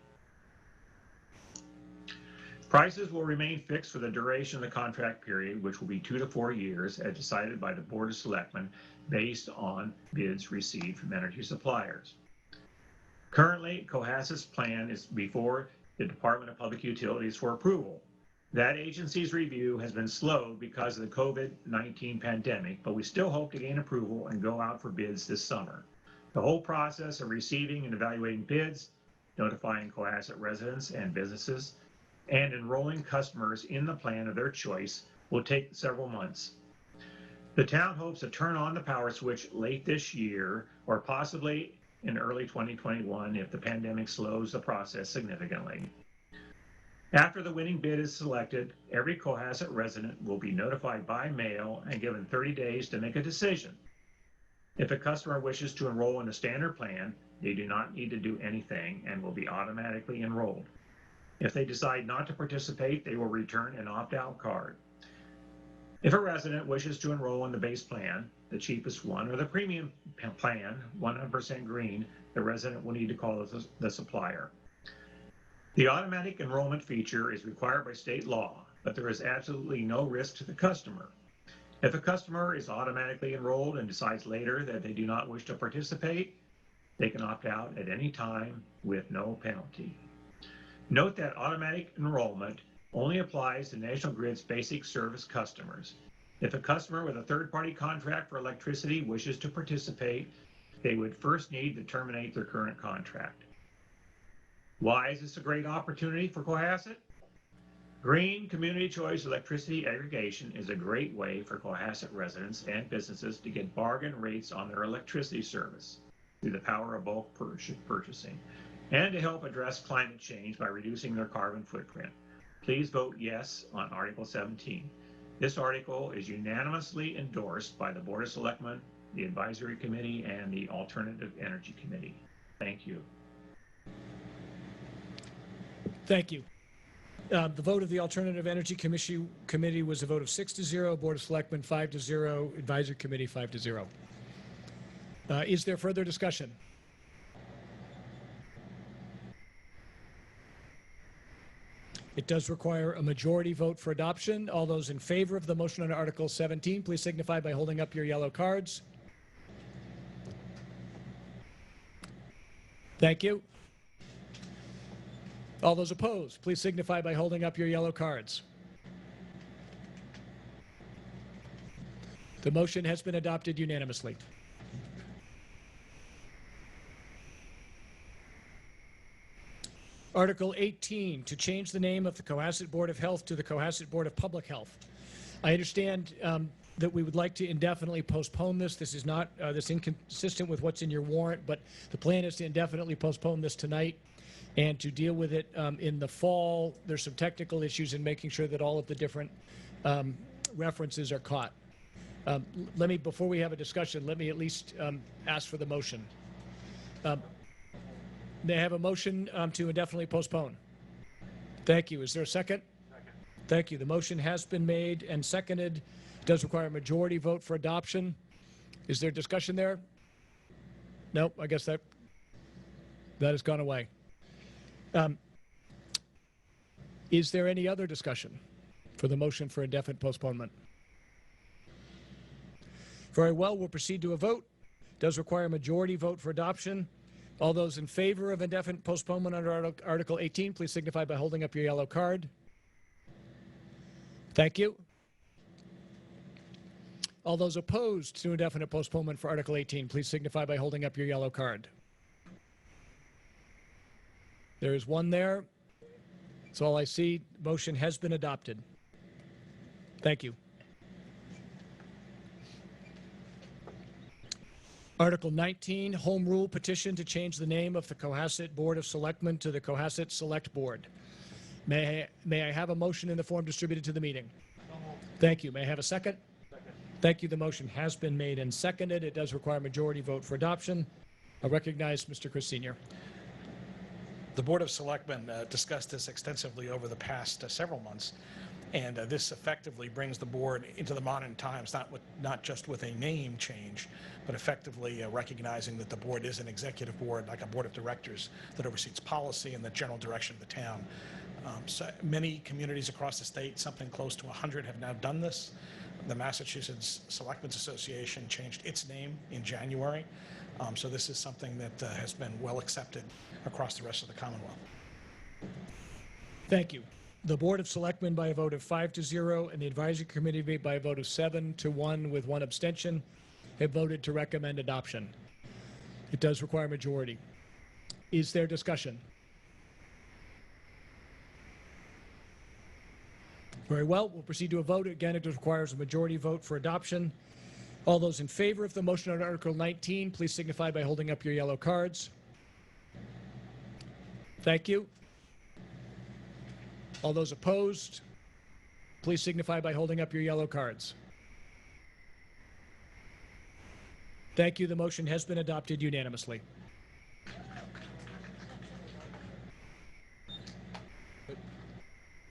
Prices will remain fixed for the duration of the contract period, which will be 2 to 4 years, as decided by the Board of Selectmen based on bids received from energy suppliers. Currently, Cohasset's plan is before the Department of Public Utilities for approval. That agency's review has been slowed because of the COVID-19 pandemic, but we still hope to gain approval and go out for bids this summer. The whole process of receiving and evaluating bids, notifying Cohasset residents and businesses, and enrolling customers in the plan of their choice will take several months. The town hopes to turn on the power switch late this year or possibly in early 2021 if the pandemic slows the process significantly. After the winning bid is selected, every Cohasset resident will be notified by mail and given 30 days to make a decision. If a customer wishes to enroll in a standard plan, they do not need to do anything and will be automatically enrolled. If they decide not to participate, they will return an opt-out card. If a resident wishes to enroll in the base plan, the cheapest one, or the premium plan, 100% green, the resident will need to call the supplier. The automatic enrollment feature is required by state law, but there is absolutely no risk to the customer. If a customer is automatically enrolled and decides later that they do not wish to participate, they can opt out at any time with no penalty. Note that automatic enrollment only applies to National Grid's basic service customers. If a customer with a third-party contract for electricity wishes to participate, they would first need to terminate their current contract. Why is this a great opportunity for Cohasset? Green community choice electricity aggregation is a great way for Cohasset residents and businesses to get bargain rates on their electricity service through the power of bulk purchasing, and to help address climate change by reducing their carbon footprint. Please vote yes on Article 17. This article is unanimously endorsed by the Board of Selectmen, the Advisory Committee, and the Alternative Energy Committee. Thank you. Thank you. The vote of the Alternative Energy Committee was a vote of 6-0, Board of Selectmen 5-0, Advisory Committee 5-0. Is there further discussion? It does require a majority vote for adoption. All those in favor of the motion on Article 17, please signify by holding up your yellow cards. Thank you. All those opposed, please signify by holding up your yellow cards. The motion has been adopted unanimously. Article 18, to change the name of the Cohasset Board of Health to the Cohasset Board of Public Health. I understand that we would like to indefinitely postpone this. This is not this inconsistent with what's in your warrant, but the plan is to indefinitely postpone this tonight and to deal with it in the fall. There's some technical issues in making sure that all of the different references are caught. Before we have a discussion, let me at least ask for the motion. May I have a motion to indefinitely postpone? Thank you. Is there a second? Second. Thank you. The motion has been made and seconded. It does require a majority vote for adoption. Is there discussion there? Nope. I guess that has gone away. Is there any other discussion for the motion for indefinite postponement? Very well. We'll proceed to a vote. It does require a majority vote for adoption. All those in favor of indefinite postponement under Article 18, please signify by holding up your yellow card. Thank you. All those opposed to indefinite postponement for Article 18, please signify by holding up your yellow card. There is one there. That's all I see. Motion has been adopted. Thank you. Article 19, Home Rule Petition to change the name of the Cohasset Board of Selectmen to the Cohasset Select Board. May I have a motion in the form distributed to the meeting? Thank you. May I have a second? Second. Thank you. The motion has been made and seconded. It does require a majority vote for adoption. I recognize Mr. Chris Sr. The Board of Selectmen discussed this extensively over the past several months, and this effectively brings the board into the modern times, not just with a name change, but effectively recognizing that the board is an executive board, like a board of directors that oversees policy and the general direction of the town. So many communities across the state, something close to 100, have now done this. The Massachusetts Selectmen's Association changed its name in January. So this is something that has been well accepted across the rest of the Commonwealth. Thank you. The Board of Selectmen, by a vote of 5-0, and the Advisory Committee by a vote of 7-1 with one abstention, have voted to recommend adoption. It does require a majority. Is there discussion? Very well. We'll proceed to a vote. Again, it requires a majority vote for adoption. All those in favor of the motion on Article 19, please signify by holding up your yellow cards. Thank you. All those opposed, please signify by holding up your yellow cards. Thank you. The motion has been adopted unanimously.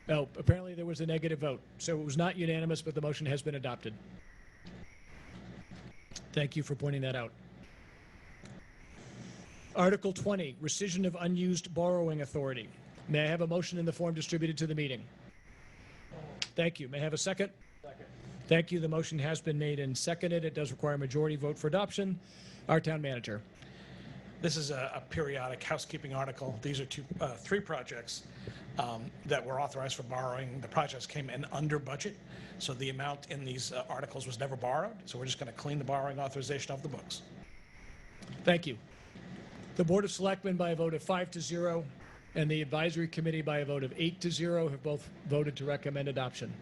Oh, apparently there was a negative vote. So it was not unanimous, but the motion has been adopted. Thank you for pointing that out. Article 20, rescission of unused borrowing authority. May I have a motion in the form distributed to the meeting? Thank you. May I have a second? Second. Thank you. The motion has been made and seconded. It does require a majority vote for adoption. Our town manager. This is a periodic housekeeping article. These are three projects that were authorized for borrowing. The projects came in under budget, so the amount in these articles was never borrowed. So we're just going to clean the borrowing authorization off the books. Thank you. The Board of Selectmen, by a vote of 5-0, and the Advisory Committee, by a vote of 8-0, have both voted to recommend adoption.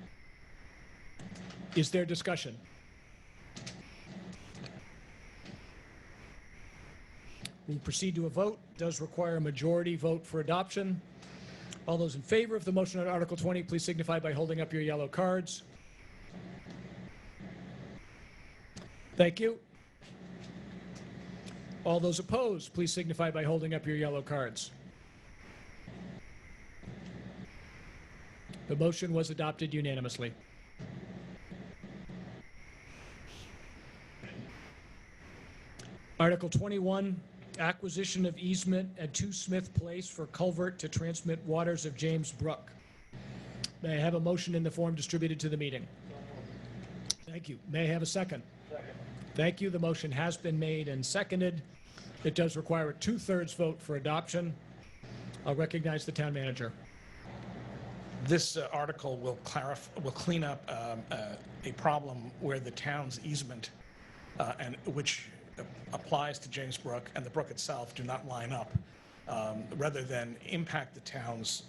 Is there discussion? We'll proceed to a vote. It does require a majority vote for adoption. All those in favor of the motion on Article 20, please signify by holding up your yellow cards. Thank you. All those opposed, please signify by holding up your yellow cards. The motion was adopted unanimously. Article 21, acquisition of easement at 2 Smith Place for culvert to transmit waters of James Brook. May I have a motion in the form distributed to the meeting? Thank you. May I have a second? Second. Thank you. The motion has been made and seconded. It does require a 2/3 vote for adoption. I'll recognize the town manager. This article will clean up a problem where the town's easement, and which applies to James Brook and the brook itself, do not line up. Rather than impact the town's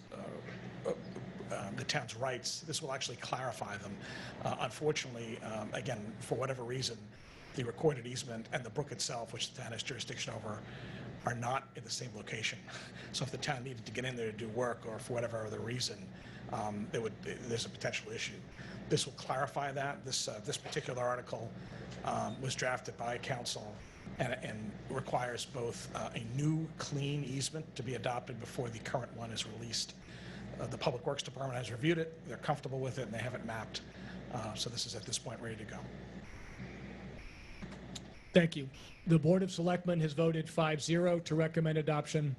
rights, this will actually clarify them. Unfortunately, again, for whatever reason, the recorded easement and the brook itself, which the town has jurisdiction over, are not in the same location. So if the town needed to get in there to do work, or for whatever other reason, there's a potential issue. This will clarify that. This particular article was drafted by council and requires both a new clean easement to be adopted before the current one is released. The Public Works Department has reviewed it. They're comfortable with it, and they have it mapped. So this is at this point ready to go. Thank you. The Board of Selectmen has voted 5-0 to recommend adoption,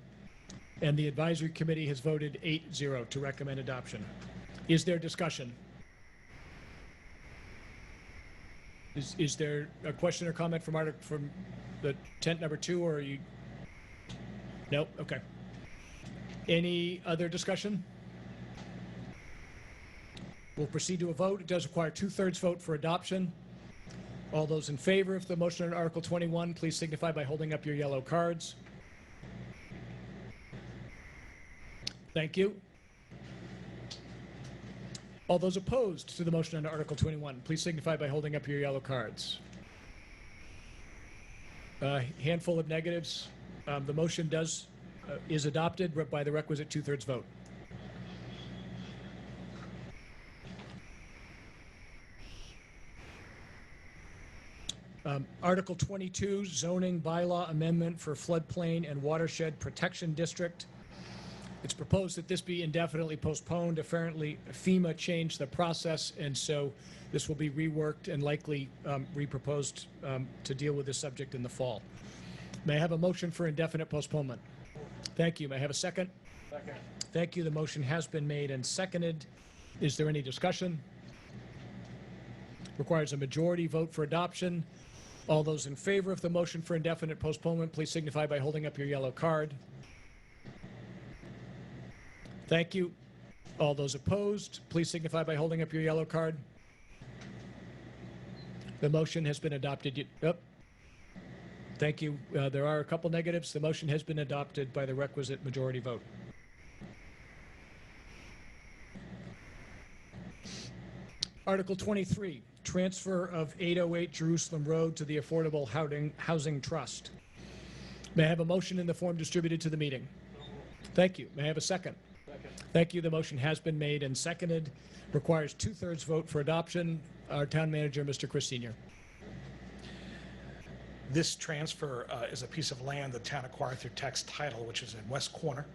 and the Advisory Committee has voted 8-0 to recommend adoption. Is there discussion? Is there a question or comment from the tent number 2, or are you? No? Okay. Any other discussion? We'll proceed to a vote. It does require 2/3 vote for adoption. All those in favor of the motion on Article 21, please signify by holding up your yellow cards. Thank you. All those opposed to the motion on Article 21, please signify by holding up your yellow cards. A handful of negatives. The motion is adopted by the requisite 2/3 vote. Article 22, zoning bylaw amendment for floodplain and watershed protection district. It's proposed that this be indefinitely postponed. Apparently, FEMA changed the process, and so this will be reworked and likely reproposed to deal with this subject in the fall. May I have a motion for indefinite postponement? Thank you. May I have a second? Second. Thank you. The motion has been made and seconded. Is there any discussion? Requires a majority vote for adoption. All those in favor of the motion for indefinite postponement, please signify by holding up your yellow card. Thank you. All those opposed, please signify by holding up your yellow card. The motion has been adopted. Thank you. There are a couple negatives. The motion has been adopted by the requisite majority vote. Article 23, transfer of 808 Jerusalem Road to the Affordable Housing Trust. May I have a motion in the form distributed to the meeting? Thank you. May I have a second? Second. Thank you. The motion has been made and seconded. Requires 2/3 vote for adoption. Our town manager, Mr. Chris Senior. This transfer is a piece of land the town acquired through tax title, which is in West Corner.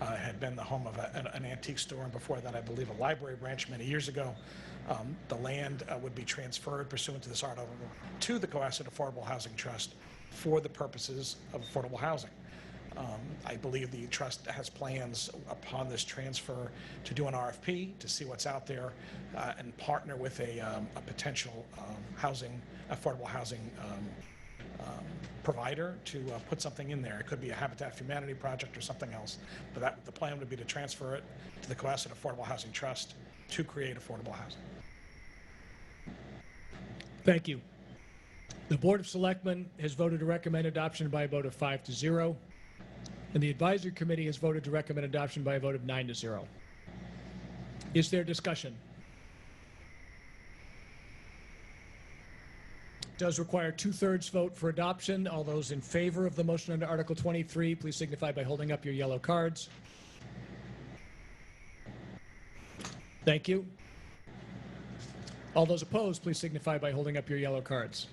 Had been the home of an antique store, and before that, I believe, a library branch many years ago. The land would be transferred pursuant to this article to the Cohasset Affordable Housing Trust for the purposes of affordable housing. I believe the trust has plans upon this transfer to do an RFP to see what's out there and partner with a potential affordable housing provider to put something in there. It could be a Habitat for Humanity project or something else, but the plan would be to transfer it to the Cohasset Affordable Housing Trust to create affordable housing. Thank you. The Board of Selectmen has voted to recommend adoption by a vote of 5-0, and the Advisory Committee has voted to recommend adoption by a vote of 9-0. Is there discussion? Does require 2/3 vote for adoption. All those in favor of the motion under Article 23, please signify by holding up your yellow cards. Thank you. All those opposed, please signify by holding up your yellow cards.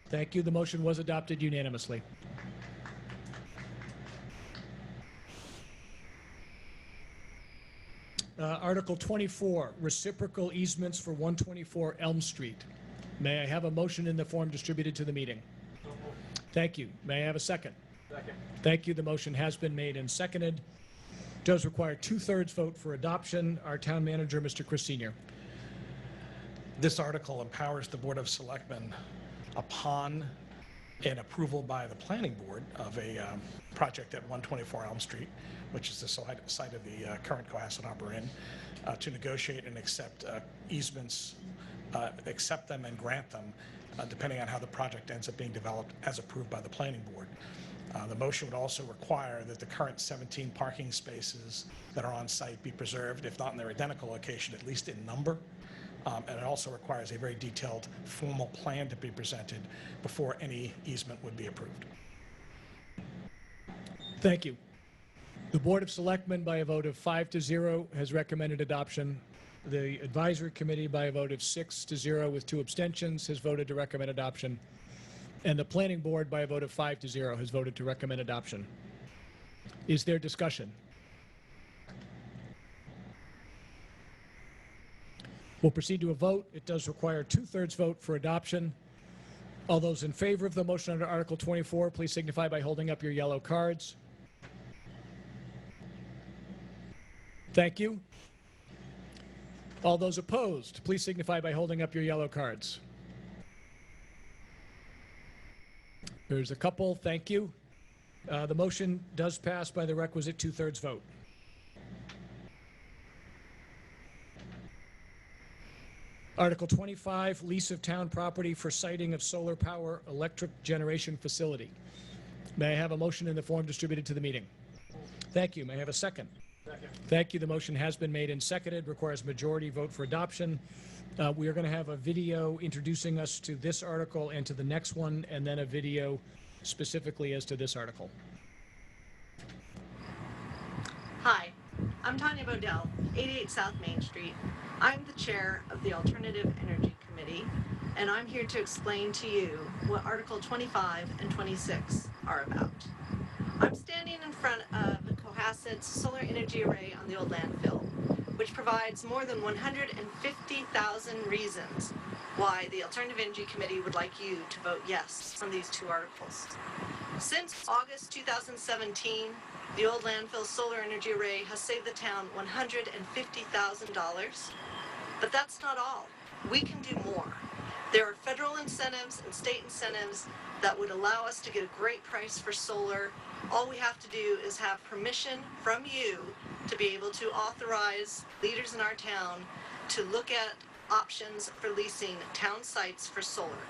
Thank you. The motion was adopted unanimously. Article 24, reciprocal easements for 124 Elm Street. May I have a motion in the form distributed to the meeting? Thank you. May I have a second? Second. Thank you. The motion has been made and seconded. Does require 2/3 vote for adoption. Our town manager, Mr. Chris Senior. This article empowers the Board of Selectmen upon an approval by the Planning Board of a project at 124 Elm Street, which is the site of the current Cohasset Harbor Inn, to negotiate and accept easements, accept them and grant them, depending on how the project ends up being developed as approved by the Planning Board. The motion would also require that the current 17 parking spaces that are on site be preserved, if not in their identical location, at least in number. And it also requires a very detailed formal plan to be presented before any easement would be approved. Thank you. The Board of Selectmen, by a vote of 5-0, has recommended adoption. The Advisory Committee, by a vote of 6-0 with 2 abstentions, has voted to recommend adoption. And the Planning Board, by a vote of 5-0, has voted to recommend adoption. Is there discussion? We'll proceed to a vote. It does require 2/3 vote for adoption. All those in favor of the motion under Article 24, please signify by holding up your yellow cards. Thank you. All those opposed, please signify by holding up your yellow cards. There's a couple. Thank you. The motion does pass by the requisite 2/3 vote. Article 25, lease of town property for siting of solar power electric generation facility. May I have a motion in the form distributed to the meeting? Thank you. May I have a second? Second. Thank you. The motion has been made and seconded. Requires majority vote for adoption. We are going to have a video introducing us to this article and to the next one, and then a video specifically as to this article. Hi, I'm Tanya Bodell, 88 South Main Street. I'm the chair of the Alternative Energy Committee, and I'm here to explain to you what Article 25 and 26 are about. I'm standing in front of Cohasset's solar energy array on the old landfill, which provides more than 150,000 reasons why the Alternative Energy Committee would like you to vote yes on these 2 articles. Since August 2017, the old landfill solar energy array has saved the town $150,000. But that's not all. We can do more. There are federal incentives and state incentives that would allow us to get a great price for solar. All we have to do is have permission from you to be able to authorize leaders in our town to look at options for leasing town sites for solar.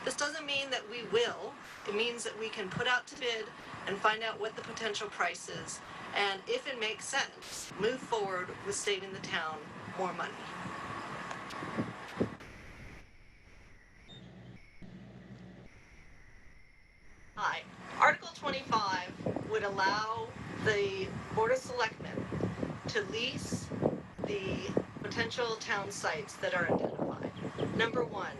This doesn't mean that we will. It means that we can put out to bid and find out what the potential price is, and if it makes sense, move forward with saving the town more money. Hi. Article 25 would allow the Board of Selectmen to lease the potential town sites that are identified. Number one,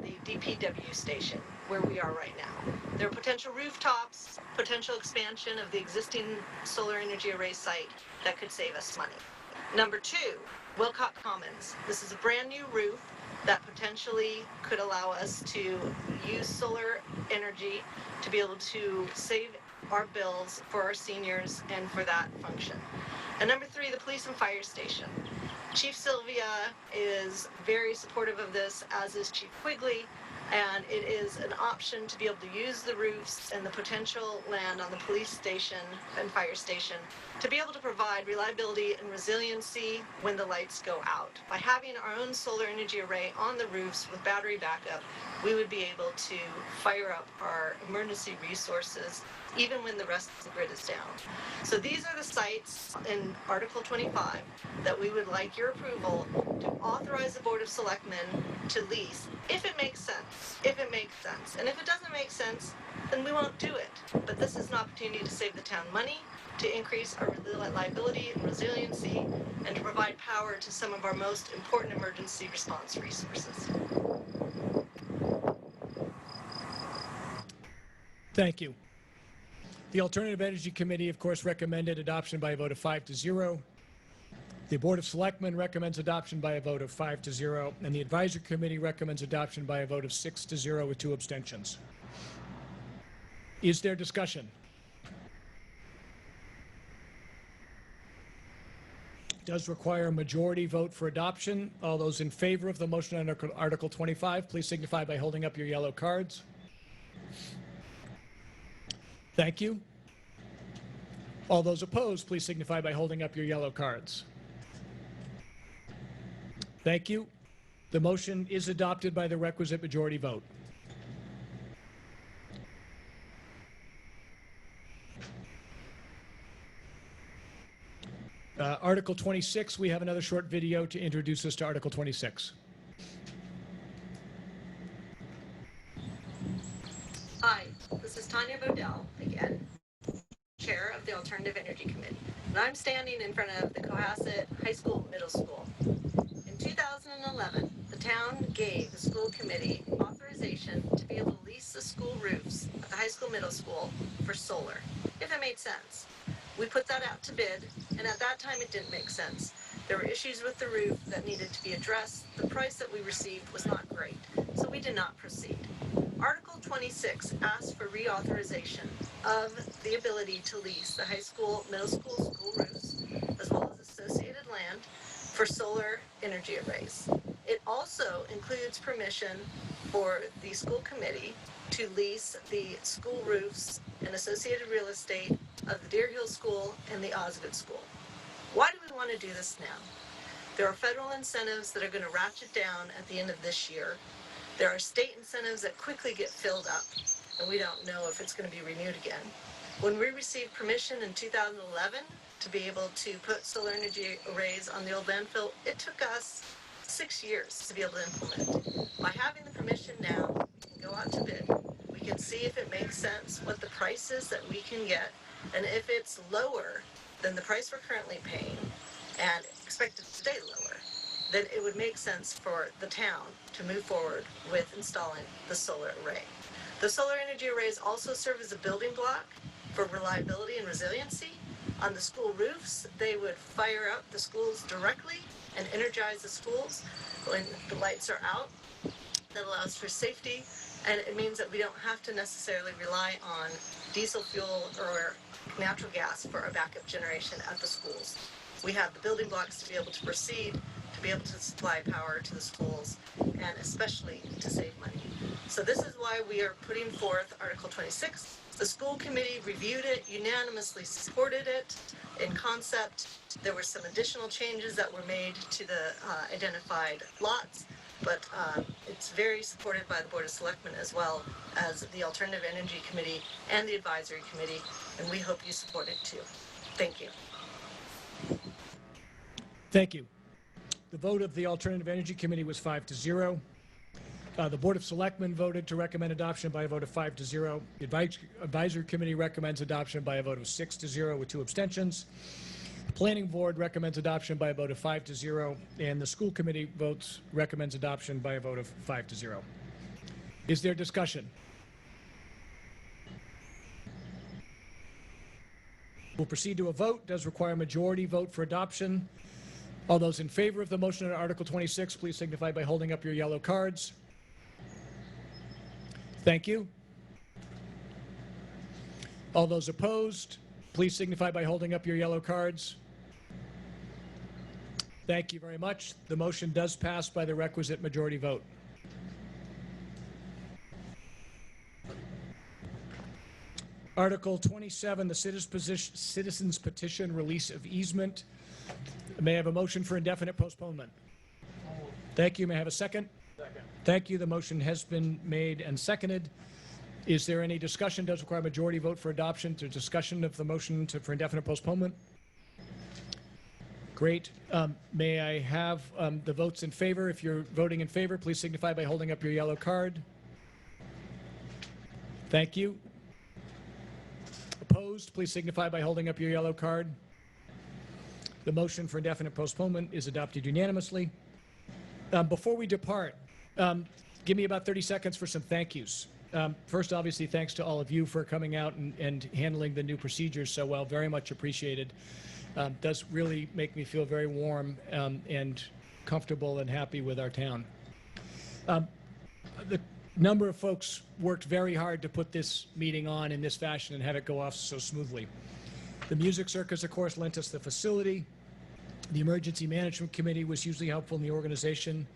the DPW station, where we are right now. There are potential rooftops, potential expansion of the existing solar energy array site that could save us money. Number two, Wilcott Commons. This is a brand new roof that potentially could allow us to use solar energy to be able to save our bills for our seniors and for that function. And number three, the police and fire station. Chief Sylvia is very supportive of this, as is Chief Quigley, and it is an option to be able to use the roofs and the potential land on the police station and fire station to be able to provide reliability and resiliency when the lights go out. By having our own solar energy array on the roofs with battery backup, we would be able to fire up our emergency resources even when the rest of the grid is down. So these are the sites in Article 25 that we would like your approval to authorize the Board of Selectmen to lease, if it makes sense. If it makes sense. And if it doesn't make sense, then we won't do it. But this is an opportunity to save the town money, to increase our reliability and resiliency, and to provide power to some of our most important emergency response resources. Thank you. The Alternative Energy Committee, of course, recommended adoption by a vote of 5-0. The Board of Selectmen recommends adoption by a vote of 5-0, and the Advisory Committee recommends adoption by a vote of 6-0 with 2 abstentions. Is there discussion? It does require a majority vote for adoption. All those in favor of the motion on Article 25, please signify by holding up your yellow cards. Thank you. All those opposed, please signify by holding up your yellow cards. Thank you. The motion is adopted by the requisite majority vote. Article 26, we have another short video to introduce us to Article 26. Hi, this is Tanya Bodell again, Chair of the Alternative Energy Committee, and I'm standing in front of the Cohasset High School Middle School. In 2011, the town gave the school committee authorization to be able to lease the school roofs at the high school middle school for solar, if it made sense. We put that out to bid, and at that time it didn't make sense. There were issues with the roof that needed to be addressed. The price that we received was not great, so we did not proceed. Article 26 asks for reauthorization of the ability to lease the high school, middle school roofs, as well as associated land for solar energy arrays. It also includes permission for the school committee to lease the school roofs and associated real estate of the Deer Hill School and the Osgood School. Why do we want to do this now? There are federal incentives that are going to ratchet down at the end of this year. There are state incentives that quickly get filled up, and we don't know if it's going to be renewed again. When we received permission in 2011 to be able to put solar energy arrays on the old landfill, it took us 6 years to be able to implement. By having the permission now, we can go out to bid. We can see if it makes sense, what the price is that we can get, and if it's lower than the price we're currently paying, and expected to stay lower, then it would make sense for the town to move forward with installing the solar array. The solar energy arrays also serve as a building block for reliability and resiliency. On the school roofs, they would fire up the schools directly and energize the schools when the lights are out. That allows for safety, and it means that we don't have to necessarily rely on diesel fuel or natural gas for our backup generation at the schools. We have the building blocks to be able to proceed, to be able to supply power to the schools, and especially to save money. So this is why we are putting forth Article 26. The school committee reviewed it, unanimously supported it in concept. There were some additional changes that were made to the identified lots, but it's very supported by the Board of Selectmen as well as the Alternative Energy Committee and the Advisory Committee, and we hope you support it too. Thank you. Thank you. The vote of the Alternative Energy Committee was 5-0. The Board of Selectmen voted to recommend adoption by a vote of 5-0. The Advisory Committee recommends adoption by a vote of 6-0 with 2 abstentions. The Planning Board recommends adoption by a vote of 5-0, and the School Committee recommends adoption by a vote of 5-0. Is there discussion? We'll proceed to a vote. Does require a majority vote for adoption. All those in favor of the motion on Article 26, please signify by holding up your yellow cards. Thank you. All those opposed, please signify by holding up your yellow cards. Thank you very much. The motion does pass by the requisite majority vote. Article 27, the Citizens Petition Release of Easement. May I have a motion for indefinite postponement? Thank you. May I have a second? Second. Thank you. The motion has been made and seconded. Is there any discussion? Does require a majority vote for adoption. To discussion of the motion for indefinite postponement? Great. May I have the votes in favor? If you're voting in favor, please signify by holding up your yellow card. Thank you. Opposed, please signify by holding up your yellow card. The motion for indefinite postponement is adopted unanimously. Before we depart, give me about 30 seconds for some thank yous. First, obviously, thanks to all of you for coming out and handling the new procedures so well. Very much appreciated. Does really make me feel very warm and comfortable and happy with our town. The number of folks worked very hard to put this meeting on in this fashion and have it go off so smoothly. The Music Circus, of course, lent us the facility. The Emergency Management Committee was hugely helpful in the organization.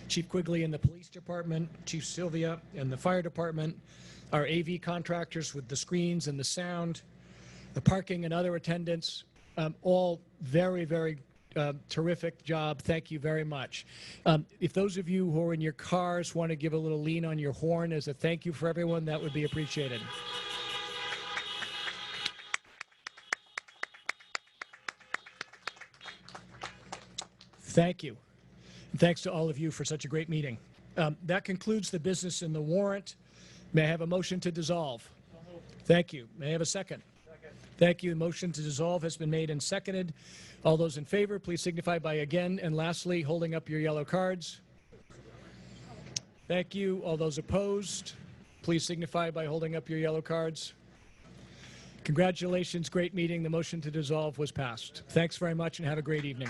Chief Quigley in the Police Department, Chief Sylvia in the Fire Department, our AV contractors with the screens and the sound, the parking and other attendants, all very, very terrific job. Thank you very much. If those of you who are in your cars want to give a little lean on your horn as a thank you for everyone, that would be appreciated. Thank you. And thanks to all of you for such a great meeting. That concludes the business in the warrant. May I have a motion to dissolve? Thank you. May I have a second? Second. Thank you. The motion to dissolve has been made and seconded. All those in favor, please signify by again and lastly holding up your yellow cards. Thank you. All those opposed, please signify by holding up your yellow cards. Congratulations. Great meeting. The motion to dissolve was passed. Thanks very much and have a great evening.